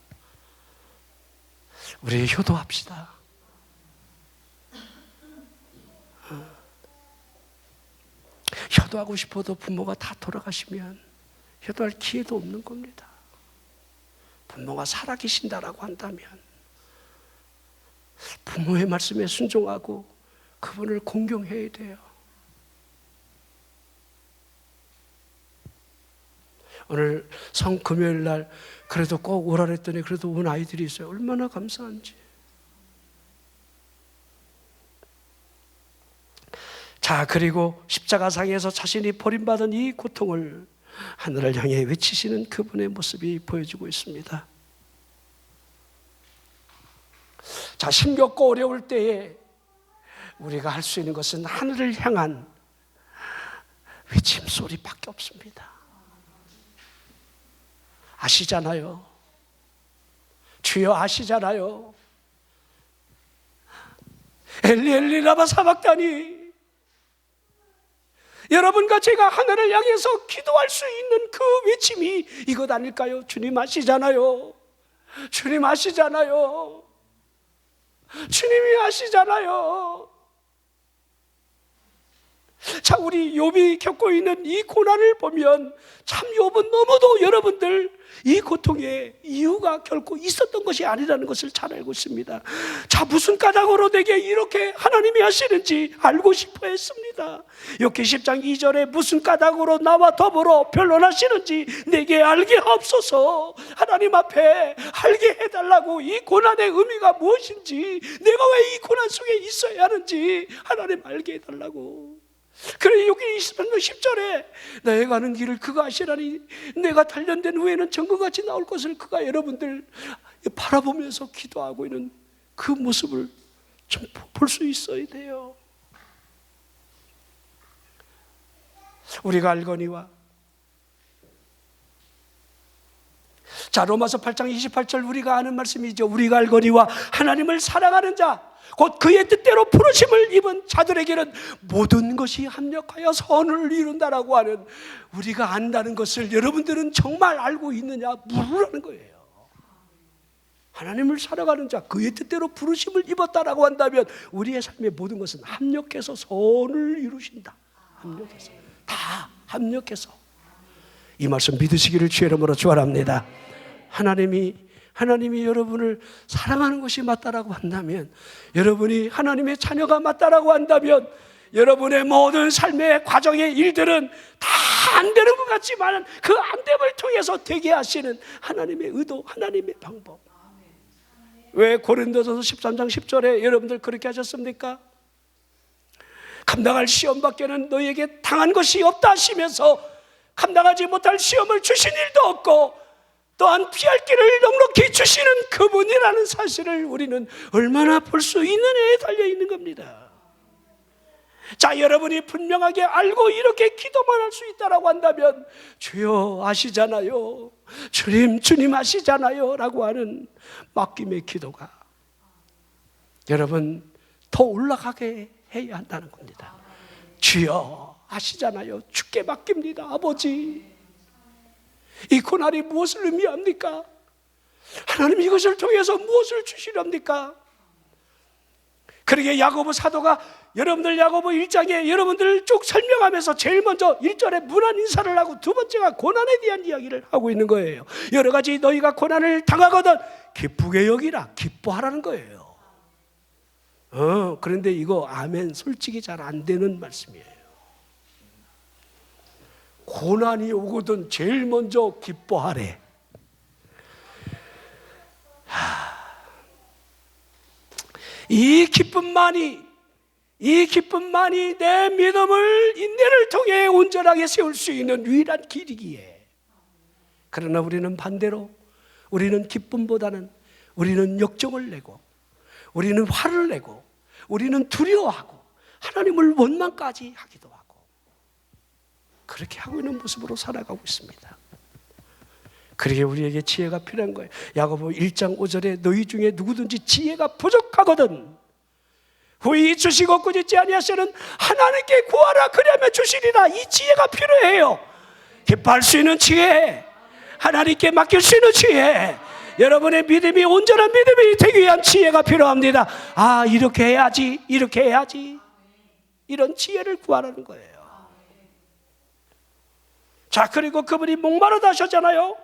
우리 효도합시다. 효도하고 싶어도 부모가 다 돌아가시면 효도할 기회도 없는 겁니다. 부모가 살아계신다라고 한다면 부모의 말씀에 순종하고 그분을 공경해야 돼요. 오늘 성금요일 날 그래도 꼭 오라 그랬더니 그래도 온 아이들이 있어요. 얼마나 감사한지. 자, 그리고 십자가상에서 자신이 버림받은 이 고통을 하늘을 향해 외치시는 그분의 모습이 보여지고 있습니다. 자, 힘겹고 어려울 때에 우리가 할 수 있는 것은 하늘을 향한 외침소리밖에 없습니다. 아시잖아요. 주여 아시잖아요. 엘리 엘리 라마 사박다니. 여러분과 제가 하늘을 향해서 기도할 수 있는 그 외침이 이것 아닐까요? 주님 아시잖아요. 주님 아시잖아요. 주님이 아시잖아요. 자, 우리 욥이 겪고 있는 이 고난을 보면 참 욥은 너무도 여러분들 이 고통의 이유가 결코 있었던 것이 아니라는 것을 잘 알고 있습니다. 자, 무슨 까닭으로 내게 이렇게 하나님이 하시는지 알고 싶어 했습니다. 욥기 10장 2절에 무슨 까닭으로 나와 더불어 변론하시는지 내게 알게 하옵소서. 하나님 앞에 알게 해달라고, 이 고난의 의미가 무엇인지, 내가 왜 이 고난 속에 있어야 하는지 하나님 알게 해달라고. 그래, 여기 10절에 내가 가는 길을 그가 아시라니 내가 단련된 후에는 정금같이 나올 것을 그가 여러분들 바라보면서 기도하고 있는 그 모습을 좀 볼 수 있어야 돼요. 우리가 알거니와. 자, 로마서 8장 28절 우리가 아는 말씀이죠. 우리가 알거니와 하나님을 사랑하는 자 곧 그의 뜻대로 부르심을 입은 자들에게는 모든 것이 합력하여 선을 이룬다라고 하는, 우리가 안다는 것을 여러분들은 정말 알고 있느냐 물으라는 거예요. 하나님을 사랑하는 자, 그의 뜻대로 부르심을 입었다라고 한다면 우리의 삶의 모든 것은 합력해서 선을 이루신다. 합력해서, 다 합력해서. 이 말씀 믿으시기를 주의 이름으로 축원합니다. 하나님이 여러분을 사랑하는 것이 맞다라고 한다면, 여러분이 하나님의 자녀가 맞다라고 한다면, 여러분의 모든 삶의 과정의 일들은 다 안 되는 것 같지만 그 안 됨을 통해서 되게 하시는 하나님의 의도, 하나님의 방법. 왜 고린도전서 13장 10절에 여러분들 그렇게 하셨습니까? 감당할 시험밖에는 너에게 당한 것이 없다 하시면서 감당하지 못할 시험을 주신 일도 없고 또한 피할 길을 넉넉히 주시는 그분이라는 사실을 우리는 얼마나 볼 수 있느냐에 달려있는 겁니다. 자, 여러분이 분명하게 알고 이렇게 기도만 할 수 있다라고 한다면 주여 아시잖아요, 주님 아시잖아요 라고 하는 맡김의 기도가 여러분 더 올라가게 해야 한다는 겁니다. 주여 아시잖아요, 주께 맡깁니다. 아버지, 이 고난이 무엇을 의미합니까? 하나님 이것을 통해서 무엇을 주시렵니까? 그러게 야고보 사도가 여러분들 야고보 1장에 여러분들 쭉 설명하면서 제일 먼저 1절에 문안 인사를 하고 두 번째가 고난에 대한 이야기를 하고 있는 거예요. 여러 가지 너희가 고난을 당하거든 기쁘게 여기라, 기뻐하라는 거예요. 그런데 이거 아멘 솔직히 잘 안 되는 말씀이에요. 고난이 오거든 제일 먼저 기뻐하래. 이 기쁨만이 내 믿음을 인내를 통해 온전하게 세울 수 있는 유일한 길이기에. 그러나 우리는 반대로 우리는 기쁨보다는 우리는 역정을 내고 우리는 화를 내고 우리는 두려워하고 하나님을 원망까지 하기도 하고 그렇게 하고 있는 모습으로 살아가고 있습니다. 그러게 우리에게 지혜가 필요한 거예요. 야고보 1장 5절에 너희 중에 누구든지 지혜가 부족하거든 후히 주시고 꾸짖지 아니하시는 하나님께 구하라 그리하면 주시리라. 이 지혜가 필요해요. 기뻐할 수 있는 지혜, 하나님께 맡길 수 있는 지혜, 여러분의 믿음이 온전한 믿음이 되기 위한 지혜가 필요합니다. 이렇게 해야지, 이렇게 해야지, 이런 지혜를 구하라는 거예요. 자, 그리고 그분이 목마르다 하셨잖아요.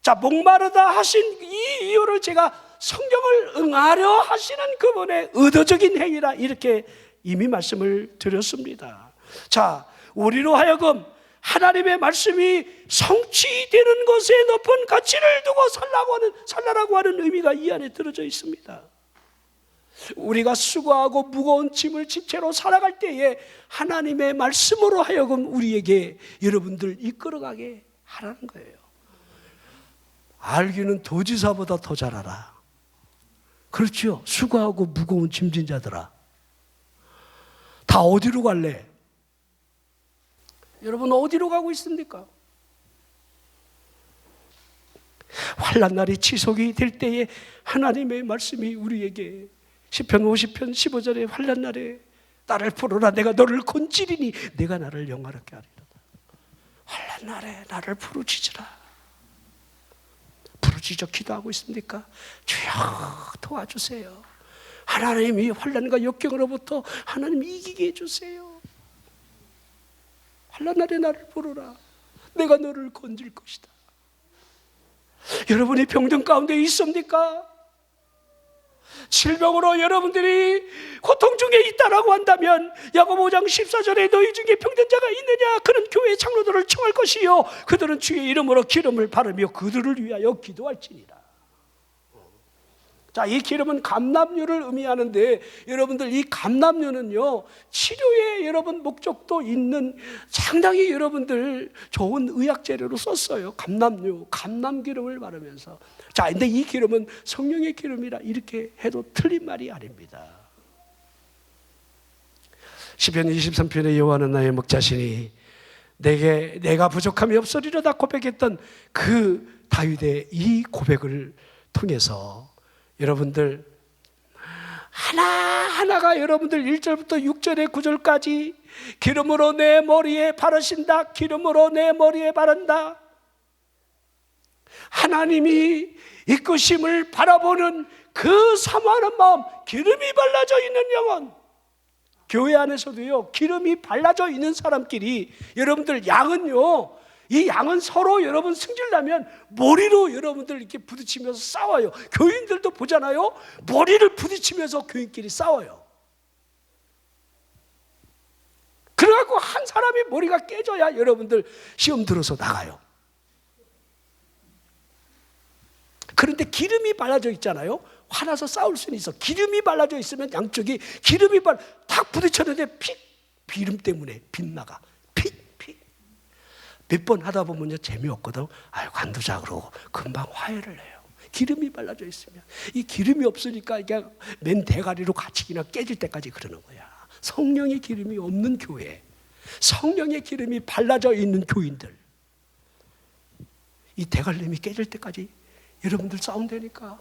자, 목마르다 하신 이 이유를 제가 성경을 응하려 하시는 그분의 의도적인 행위라 이렇게 이미 말씀을 드렸습니다. 자, 우리로 하여금 하나님의 말씀이 성취되는 것에 높은 가치를 두고 살라고 하는 의미가 이 안에 들어져 있습니다. 우리가 수고하고 무거운 짐을 지체로 살아갈 때에 하나님의 말씀으로 하여금 우리에게 여러분들 이끌어가게 하라는 거예요. 알기는 도지사보다 더 잘 알아. 그렇죠? 수고하고 무거운 짐진 자들아, 다 어디로 갈래? 여러분 어디로 가고 있습니까? 환난 날이 지속이 될 때에 하나님의 말씀이 우리에게 시편 50편 15절에 환난 날에 나를 부르라 내가 너를 건지리니 내가 나를 영화롭게 하리로다. 환난 날에 나를 부르짖으라. 부르짖어 기도하고 있습니까? 주여 도와주세요. 하나님이 환난과 역경으로부터 하나님 이기게 해주세요. 환난 날에 나를 부르라. 내가 너를 건질 것이다. 여러분이 병든 가운데 있습니까? 질병으로 여러분들이 고통 중에 있다라고 한다면 야고보 5장 14절에 너희 중에 병든 자가 있느냐? 그는 교회 장로들을 청할 것이요 그들은 주의 이름으로 기름을 바르며 그들을 위하여 기도할지니라. 자, 이 기름은 감람유를 의미하는데 여러분들 이 감람유는요 치료에 여러분 목적도 있는 상당히 여러분들 좋은 의학 재료로 썼어요. 감람유, 감람기름을 바르면서. 자, 근데 이 기름은 성령의 기름이라 이렇게 해도 틀린 말이 아닙니다. 시편 23편에 여호와는 나의 목자시니 내가 부족함이 없으리로다 고백했던 그 다윗의 이 고백을 통해서 여러분들 하나하나가 여러분들 1절부터 6절의 9절까지 기름으로 내 머리에 바르신다, 기름으로 내 머리에 바른다. 하나님이 이끄심을 바라보는 그 사모하는 마음, 기름이 발라져 있는 영혼. 교회 안에서도요 기름이 발라져 있는 사람끼리 여러분들 양은요, 이 양은 서로 여러분 승질나면 머리로 여러분들 이렇게 부딪히면서 싸워요. 교인들도 보잖아요. 머리를 부딪히면서 교인끼리 싸워요. 그래갖고 한 사람이 머리가 깨져야 여러분들 시험 들어서 나가요. 그런데 기름이 발라져 있잖아요. 화나서 싸울 수는 있어. 기름이 발라져 있으면 양쪽이 기름이 탁 부딪혔는데 기름 때문에 빗나가. 몇 번 하다 보면 재미없거든. 관두자 그러고 금방 화해를 해요. 기름이 발라져 있으면. 이 기름이 없으니까 그냥 맨 대가리로 갇히기나 깨질 때까지 그러는 거야. 성령의 기름이 없는 교회, 성령의 기름이 발라져 있는 교인들, 이 대갈림이 깨질 때까지 여러분들 싸운다니까.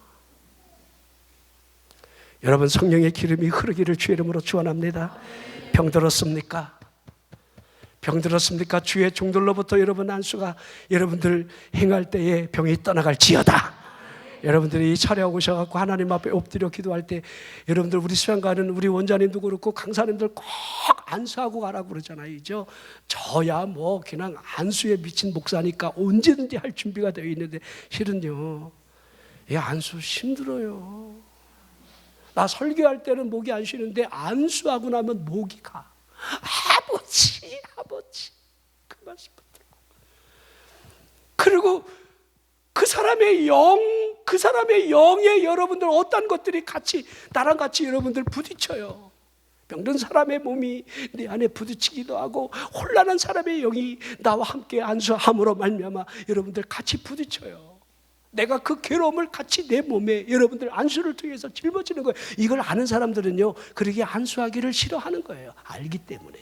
여러분 성령의 기름이 흐르기를 주의 이름으로 축원합니다. 병들었습니까? 병들었습니까? 주의 종들로부터 여러분 안수가 여러분들 행할 때에 병이 떠나갈지어다. 여러분들이 이 차례에 오셔갖고 하나님 앞에 엎드려 기도할 때 여러분들 우리 수양가는 우리 원장님도 그렇고 강사님들 꼭 안수하고 가라고 그러잖아요. 그죠? 저야 뭐 그냥 안수에 미친 목사니까 언제든지 할 준비가 되어 있는데 실은요, 이 안수 힘들어요. 나 설교할 때는 목이 안 쉬는데 안수하고 나면 목이 가. 아버지 그 말씀 붙들고, 그리고 그 사람의 영에 여러분들 어떤 것들이 같이 나랑 같이 여러분들 부딪혀요. 병든 사람의 몸이 내 안에 부딪히기도 하고 혼란한 사람의 영이 나와 함께 안수함으로 말미암아 여러분들 같이 부딪혀요. 내가 그 괴로움을 같이 내 몸에 여러분들 안수를 통해서 짊어지는 거예요. 이걸 아는 사람들은요, 그러게 안수하기를 싫어하는 거예요. 알기 때문에.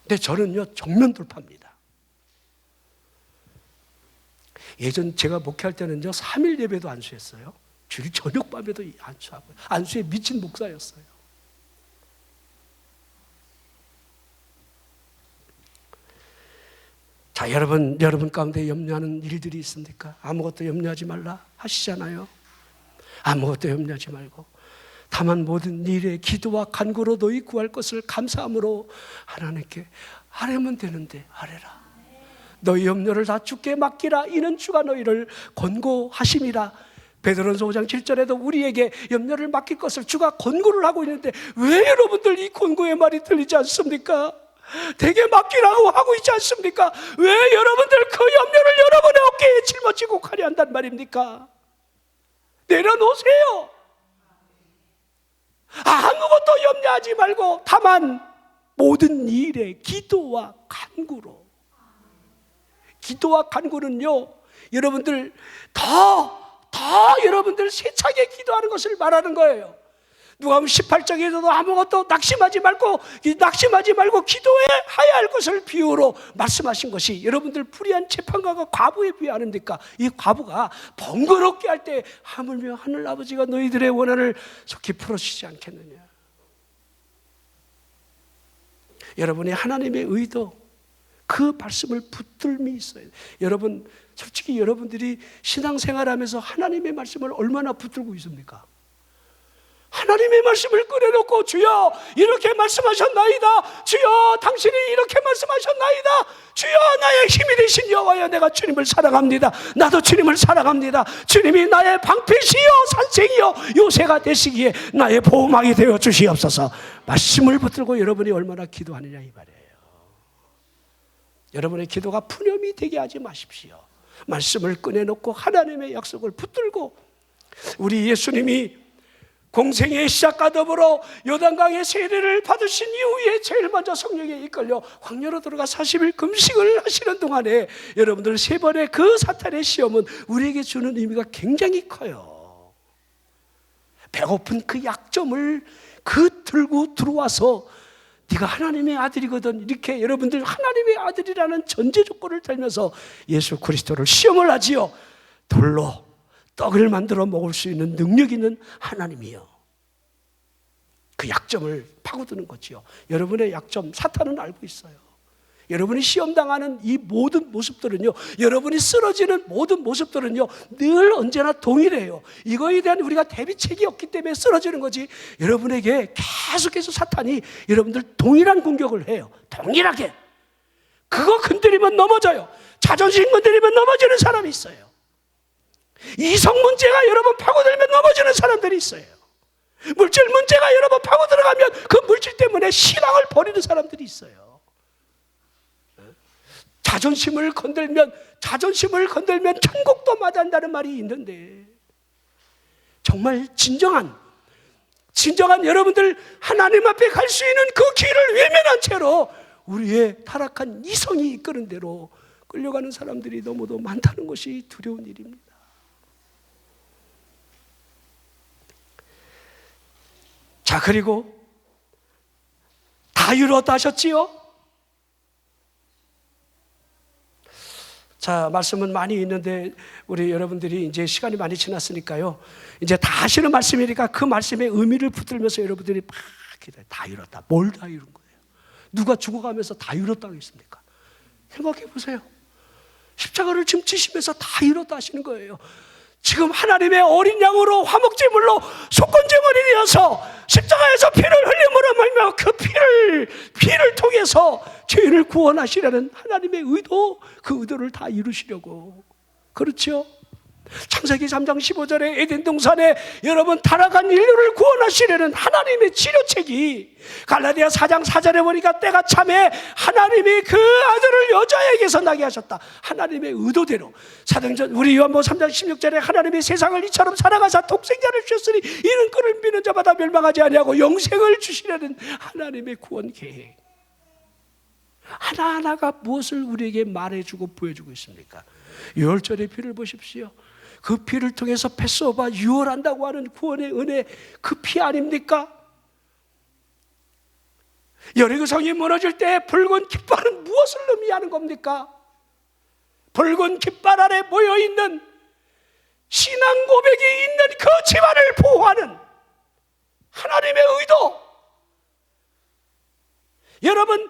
근데 저는요, 정면 돌파입니다. 예전 제가 목회할 때는요, 3일 예배도 안수했어요. 주일 저녁 밤에도 안수하고, 안수에 미친 목사였어요. 자, 여러분 가운데 염려하는 일들이 있습니까? 아무것도 염려하지 말라 하시잖아요. 아무것도 염려하지 말고 다만 모든 일에 기도와 간구로 너희 구할 것을 감사함으로 하나님께 아뢰면 되는데 아뢰라. 너희 염려를 다 주께 맡기라. 이는 주가 너희를 권고하심이라. 베드로전서 5장 7절에도 우리에게 염려를 맡길 것을 주가 권고를 하고 있는데 왜 여러분들 이 권고의 말이 들리지 않습니까? 되게 맡기라고 하고 있지 않습니까? 왜 여러분들 그 염려를 여러분의 어깨에 짊어지고 가려 한단 말입니까? 내려놓으세요. 아무것도 염려하지 말고 다만 모든 일에 기도와 간구로. 기도와 간구는요, 여러분들 더 여러분들 세차게 기도하는 것을 말하는 거예요. 누가복음 18장에서도 아무것도 낙심하지 말고 기도해야 할 것을 비유로 말씀하신 것이 여러분들 불의한 재판관과 과부에 비유하는데까 이 과부가 번거롭게 할 때 하물며 하늘 아버지가 너희들의 원한을 속히 풀어주시지 않겠느냐. 여러분이 하나님의 의도, 그 말씀을 붙들미 있어요. 여러분, 솔직히 여러분들이 신앙생활하면서 하나님의 말씀을 얼마나 붙들고 있습니까? 하나님의 말씀을 꺼내놓고 주여 이렇게 말씀하셨나이다, 주여 당신이 이렇게 말씀하셨나이다, 주여 나의 힘이 되신 여호와여, 내가 주님을 사랑합니다. 나도 주님을 사랑합니다. 주님이 나의 방패시여 산생이여 요새가 되시기에 나의 보호막이 되어 주시옵소서. 말씀을 붙들고 여러분이 얼마나 기도하느냐 이 말이에요. 여러분의 기도가 푸념이 되게 하지 마십시오. 말씀을 꺼내놓고 하나님의 약속을 붙들고, 우리 예수님이 공생의 시작과 더불어 요단강의 세례를 받으신 이후에 제일 먼저 성령에 이끌려 광야로 들어가 40일 금식을 하시는 동안에 여러분들 3번의 그 사탄의 시험은 우리에게 주는 의미가 굉장히 커요. 배고픈 그 약점을 들고 들어와서 네가 하나님의 아들이거든, 이렇게 여러분들 하나님의 아들이라는 전제 조건을 달면서 예수 그리스도를 시험을 하지요. 돌로 떡을 만들어 먹을 수 있는 능력 있는 하나님이요. 그 약점을 파고드는 거지요. 여러분의 약점 사탄은 알고 있어요. 여러분이 시험당하는 이 모든 모습들은요, 여러분이 쓰러지는 모든 모습들은요 늘 언제나 동일해요. 이거에 대한 우리가 대비책이 없기 때문에 쓰러지는 거지, 여러분에게 계속해서 사탄이 여러분들 동일한 공격을 해요. 동일하게. 그거 건드리면 넘어져요. 자존심 건드리면 넘어지는 사람이 있어요. 이성 문제가 여러분 파고들면 넘어지는 사람들이 있어요. 물질 문제가 여러분 파고 들어가면 그 물질 때문에 신앙을 버리는 사람들이 있어요. 자존심을 건들면 천국도 맞이한다는 말이 있는데, 정말 진정한 여러분들 하나님 앞에 갈 수 있는 그 길을 외면한 채로 우리의 타락한 이성이 이끄는 대로 끌려가는 사람들이 너무도 많다는 것이 두려운 일입니다. 자, 그리고 다 이루었다 하셨지요? 자, 말씀은 많이 있는데 우리 여러분들이 이제 시간이 많이 지났으니까요, 이제 다 하시는 말씀이니까 그 말씀의 의미를 붙들면서 여러분들이 막 기도해요. 다 이뤘다. 뭘 다 이룬 거예요? 누가 죽어가면서 다 이뤘다고 했습니까? 생각해 보세요. 십자가를 지금 지시면서 다 이뤘다 하시는 거예요. 지금 하나님의 어린 양으로 화목제물로 속건제물이 되어서 십자가에서 피를 흘림으로 말미암아 그 피를 통해서 죄인을 구원하시려는 하나님의 의도, 그 의도를 다 이루시려고. 그렇죠? 창세기 3장 15절에 에덴 동산에 여러분 타락한 인류를 구원하시려는 하나님의 치료책이, 갈라디아 4장 4절에 보니까 때가 참에 하나님이 그 아들을 여자에게서 나게 하셨다. 하나님의 의도대로. 사도행전 우리 요한복음 3장 16절에 하나님이 세상을 이처럼 사랑하사 독생자를 주셨으니 이는 그를 믿는 자마다 멸망하지 아니하고 영생을 주시려는 하나님의 구원 계획. 하나하나가 무엇을 우리에게 말해주고 보여주고 있습니까? 유월절의 피를 보십시오. 그 피를 통해서 패스오버 유월한다고 하는 구원의 은혜, 그 피 아닙니까? 여리고 성이 무너질 때 붉은 깃발은 무엇을 의미하는 겁니까? 붉은 깃발 아래 모여있는 신앙 고백이 있는 그 집안을 보호하는 하나님의 의도. 여러분,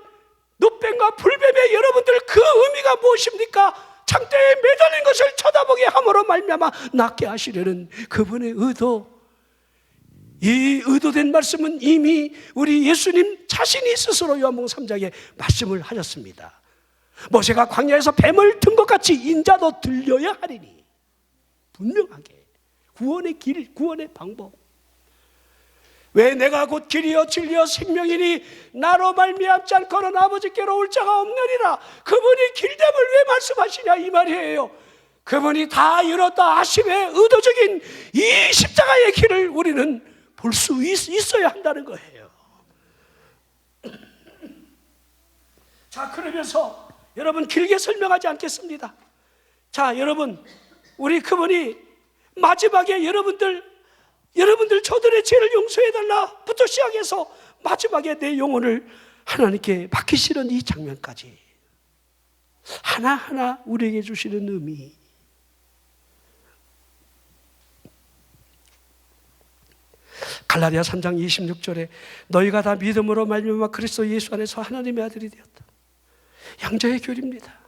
눕뱀과 불뱀의 여러분들 그 의미가 무엇입니까? 창대에 매달린 것을 쳐다보게 함으로 말미암아 낫게 하시려는 그분의 의도. 이 의도된 말씀은 이미 우리 예수님 자신이 스스로 요한복음 3장에 말씀을 하셨습니다. 모세가 광야에서 뱀을 든 것 같이 인자도 들려야 하리니. 분명하게 구원의 길, 구원의 방법. 왜 내가 곧 길이요 진리요 생명이니 나로 말미암지 않고는 아버지께로 올 자가 없느니라. 그분이 길됨을 왜 말씀하시냐 이 말이에요. 그분이 다 이뤘다 하심의 의도적인 이 십자가의 길을 우리는 볼 수 있어야 한다는 거예요. 자, 그러면서 여러분 길게 설명하지 않겠습니다. 자, 여러분, 우리 그분이 마지막에 여러분들 저들의 죄를 용서해달라부터 시작해서 마지막에 내 영혼을 하나님께 맡기시는 이 장면까지 하나하나 우리에게 주시는 의미. 갈라디아 3장 26절에 너희가 다 믿음으로 말미암아 그리스도 예수 안에서 하나님의 아들이 되었다. 양자의 교리입니다.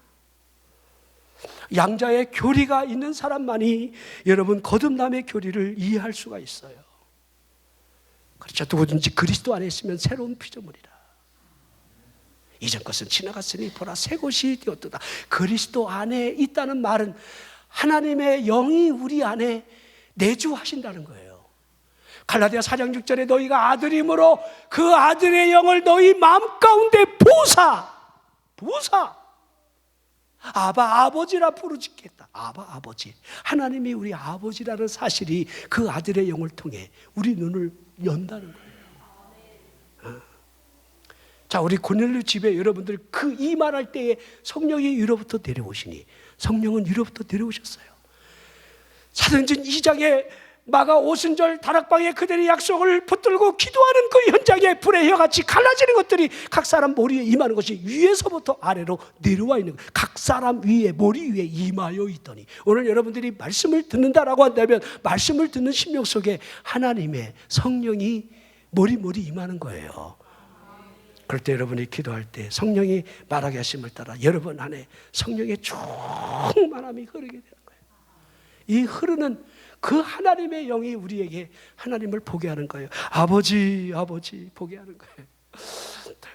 양자의 교리가 있는 사람만이 여러분 거듭남의 교리를 이해할 수가 있어요. 그렇죠. 누구든지 그리스도 안에 있으면 새로운 피조물이라. 이전 것은 지나갔으니 보라 새 것이 되었도다. 그리스도 안에 있다는 말은 하나님의 영이 우리 안에 내주하신다는 거예요. 갈라디아 4장 6절에 너희가 아들이므로 그 아들의 영을 너희 마음 가운데 보사 아바 아버지라 부르짖겠다. 아바 아버지, 하나님이 우리 아버지라는 사실이 그 아들의 영을 통해 우리 눈을 연다는 거예요. 자, 우리 고넬료 집에 여러분들 그 이 말할 때에 성령이 위로부터 내려오시니 성령은 위로부터 내려오셨어요. 사도행전 2장에 마가 오순절 다락방에 그들의 약속을 붙들고 기도하는 그 현장에 불의 혀같이 갈라지는 것들이 각 사람 머리에 임하는 것이 위에서부터 아래로 내려와 있는 거예요. 각 사람 위에, 머리 위에 임하여 있더니. 오늘 여러분들이 말씀을 듣는다라고 한다면 말씀을 듣는 심령 속에 하나님의 성령이 머리 임하는 거예요. 그럴 때 여러분이 기도할 때 성령이 말하게 하심을 따라 여러분 안에 성령의 충만함이 흐르게 되는 거예요. 이 흐르는 그 하나님의 영이 우리에게 하나님을 보게 하는 거예요. 아버지 보게 하는 거예요.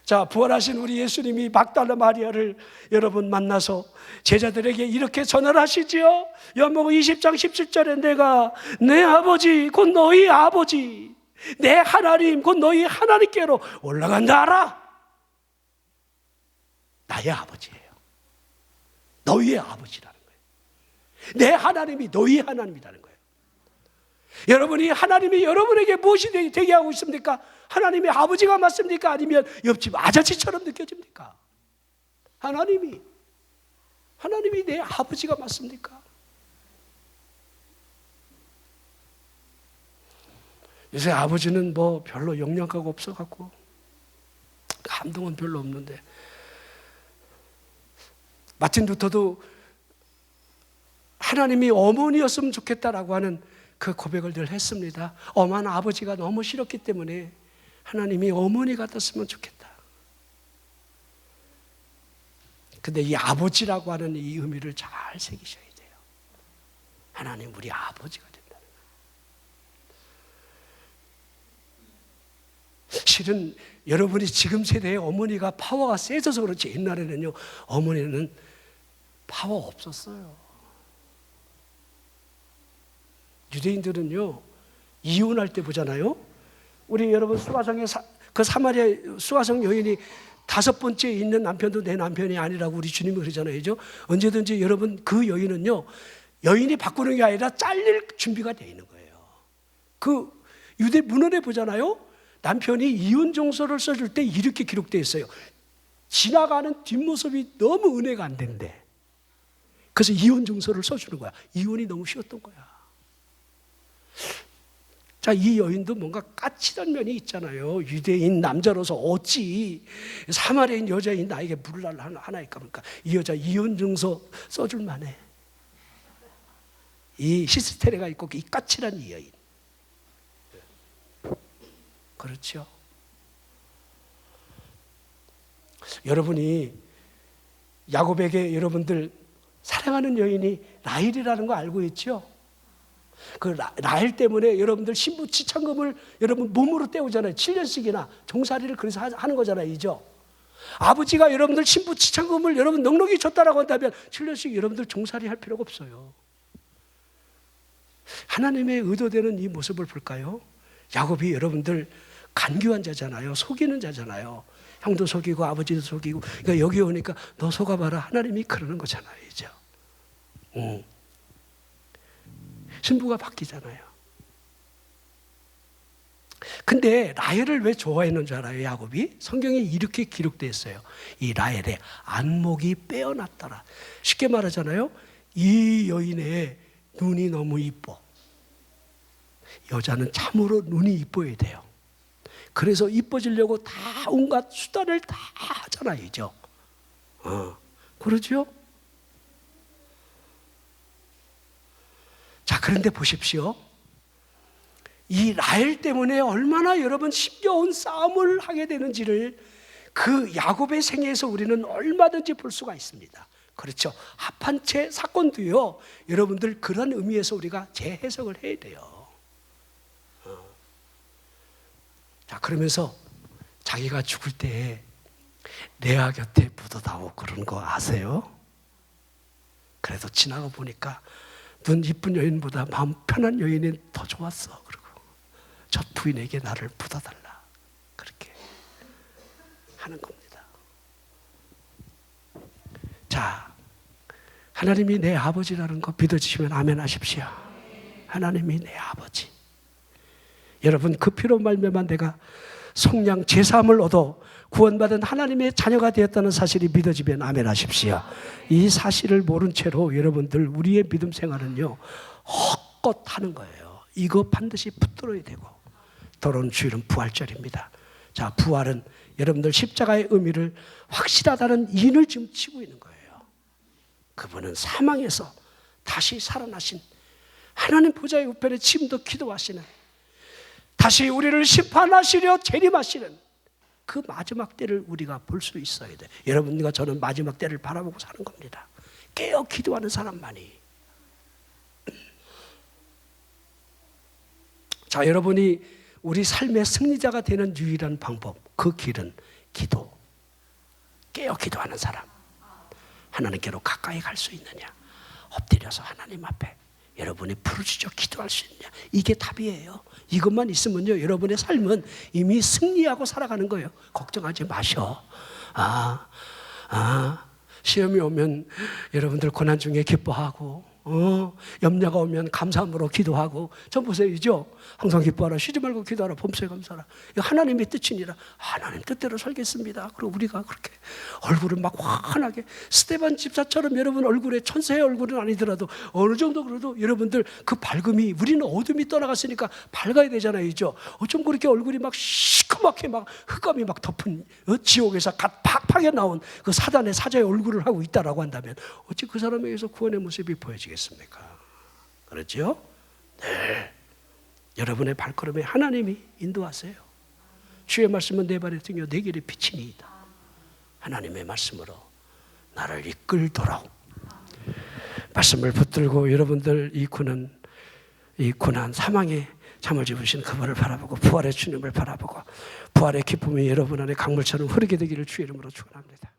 자, 부활하신 우리 예수님이 막달라 마리아를 여러분 만나서 제자들에게 이렇게 전하시지요. 요한복음 20장 17절에 내가 내 아버지 곧 너희 아버지, 내 하나님 곧 너희 하나님께로 올라간다 알아. 나의 아버지예요. 너희의 아버지라는 거예요. 내 하나님이 너희의 하나님이라는 거예요. 여러분이 하나님이 여러분에게 무엇이 되게 하고 있습니까? 하나님의 아버지가 맞습니까? 아니면 옆집 아저씨처럼 느껴집니까? 하나님이 내 아버지가 맞습니까? 요새 아버지는 뭐 별로 영향가가 없어갖고 감동은 별로 없는데, 마틴 루터도 하나님이 어머니였으면 좋겠다라고 하는 그 고백을 늘 했습니다. 엄한 아버지가 너무 싫었기 때문에 하나님이 어머니 같았으면 좋겠다. 근데 이 아버지라고 하는 이 의미를 잘 새기셔야 돼요. 하나님 우리 아버지가 된다는 거예요. 실은 여러분이 지금 세대의 어머니가 파워가 세져서 그렇지 옛날에는요 어머니는 파워 없었어요. 유대인들은요 이혼할 때 보잖아요. 우리 여러분 수가성의 그 사마리아 수가성 여인이 5번째 있는 남편도 내 남편이 아니라고 우리 주님이 그러잖아요. 그죠? 언제든지 여러분 그 여인은요 여인이 바꾸는 게 아니라 잘릴 준비가 되어 있는 거예요. 그 유대 문헌에 보잖아요. 남편이 이혼 정서를 써줄 때 이렇게 기록되어 있어요. 지나가는 뒷모습이 너무 은혜가 안 된대. 그래서 이혼 정서를 써주는 거야. 이혼이 너무 쉬웠던 거야. 자, 이 여인도 뭔가 까칠한 면이 있잖아요. 유대인 남자로서 어찌 사마리아인 여자인 나에게 물을 하나이까. 그러니까 이 여자 이혼 증서 써줄 만해. 이 히스테리가 있고 이 까칠한 이 여인. 그렇죠. 여러분이 야곱에게 여러분들 사랑하는 여인이 라헬이라는 거 알고 있죠? 그 라헬 때문에 여러분들 신부 지참금을 여러분 몸으로 떼오잖아요. 7년씩이나 종살이를 그래서 하는 거잖아요. 이죠? 아버지가 여러분들 신부 지참금을 여러분 넉넉히 줬다라고 한다면 7년씩 여러분들 종살이 할 필요가 없어요. 하나님의 의도되는 이 모습을 볼까요? 야곱이 여러분들 간교한 자잖아요. 속이는 자잖아요. 형도 속이고 아버지도 속이고. 그러니까 여기 오니까 너 속아봐라. 하나님이 그러는 거잖아요. 이죠? 신부가 바뀌잖아요. 근데 라헬을 왜 좋아했는 줄 알아요? 야곱이? 성경에 이렇게 기록되어 있어요. 이 라헬의 안목이 빼어났더라. 쉽게 말하잖아요. 이 여인의 눈이 너무 이뻐. 여자는 참으로 눈이 이뻐야 돼요. 그래서 이뻐지려고 다 온갖 수단을 다 하잖아요. 이죠? 그러죠? 자, 그런데 보십시오. 이 라헬 때문에 얼마나 여러분 힘겨운 싸움을 하게 되는지를 그 야곱의 생애에서 우리는 얼마든지 볼 수가 있습니다. 그렇죠. 합한채 사건도요. 여러분들 그런 의미에서 우리가 재해석을 해야 돼요. 자, 그러면서 자기가 죽을 때 레아 곁에 묻어다오 그런 거 아세요? 그래도 지나가 보니까 눈 이쁜 여인보다 마음 편한 여인이 더 좋았어. 그리고 첫 부인에게 나를 묻어달라. 그렇게 하는 겁니다. 자, 하나님이 내 아버지라는 거 믿어주시면 아멘 하십시오. 하나님이 내 아버지. 여러분 그 피로 말미암아 내가 속량 제사함을 얻어 구원받은 하나님의 자녀가 되었다는 사실이 믿어지면 아멘 하십시오. 이 사실을 모른 채로 여러분들 우리의 믿음 생활은요 헛것하는 거예요. 이거 반드시 붙들어야 되고 돌아오는 주일은 부활절입니다. 자, 부활은 여러분들 십자가의 의미를 확실하다는 인을 지금 치고 있는 거예요. 그분은 사망에서 다시 살아나신 하나님 보좌의 우편에 지금도 기도하시는 다시 우리를 심판하시려 재림하시는 그 마지막 때를 우리가 볼 수 있어야 돼. 여러분과 저는 마지막 때를 바라보고 사는 겁니다. 깨어 기도하는 사람만이. 자, 여러분이 우리 삶의 승리자가 되는 유일한 방법, 그 길은 기도. 깨어 기도하는 사람. 하나님께로 가까이 갈 수 있느냐? 엎드려서 하나님 앞에 여러분이 부르짖어 기도할 수 있느냐? 이게 답이에요. 이것만 있으면요 여러분의 삶은 이미 승리하고 살아가는 거예요. 걱정하지 마셔. 시험이 오면 여러분들 고난 중에 기뻐하고 염려가 오면 감사함으로 기도하고 전 보세요. 이죠? 항상 기뻐하라. 쉬지 말고 기도하라. 범사에 감사하라. 하나님의 뜻이니라. 하나님 뜻대로 살겠습니다. 그리고 우리가 그렇게 얼굴을 막 환하게 스데반 집사처럼 여러분 얼굴에 천사의 얼굴은 아니더라도 어느 정도 그래도 여러분들 그 밝음이 우리는 어둠이 떠나갔으니까 밝아야 되잖아요. 이죠? 어쩜 그렇게 얼굴이 막 시커멓게 막 흑암이 막 덮은 지옥에서 팍팍하게 나온 그 사단의 사자의 얼굴을 하고 있다라고 한다면 어찌 그 사람에게서 구원의 모습이 보여지겠습니까? 그렇죠? 네. 여러분의 발걸음에 하나님이 인도하세요. 주의 말씀은 내 발의 등이요 내 길의 빛이니이다. 하나님의 말씀으로 나를 이끌도록 말씀을 붙들고 여러분들 이 고난 사망에 잠을 집으신 그분을 바라보고 부활의 주님을 바라보고 부활의 기쁨이 여러분 안에 강물처럼 흐르게 되기를 주의 이름으로 축원합니다.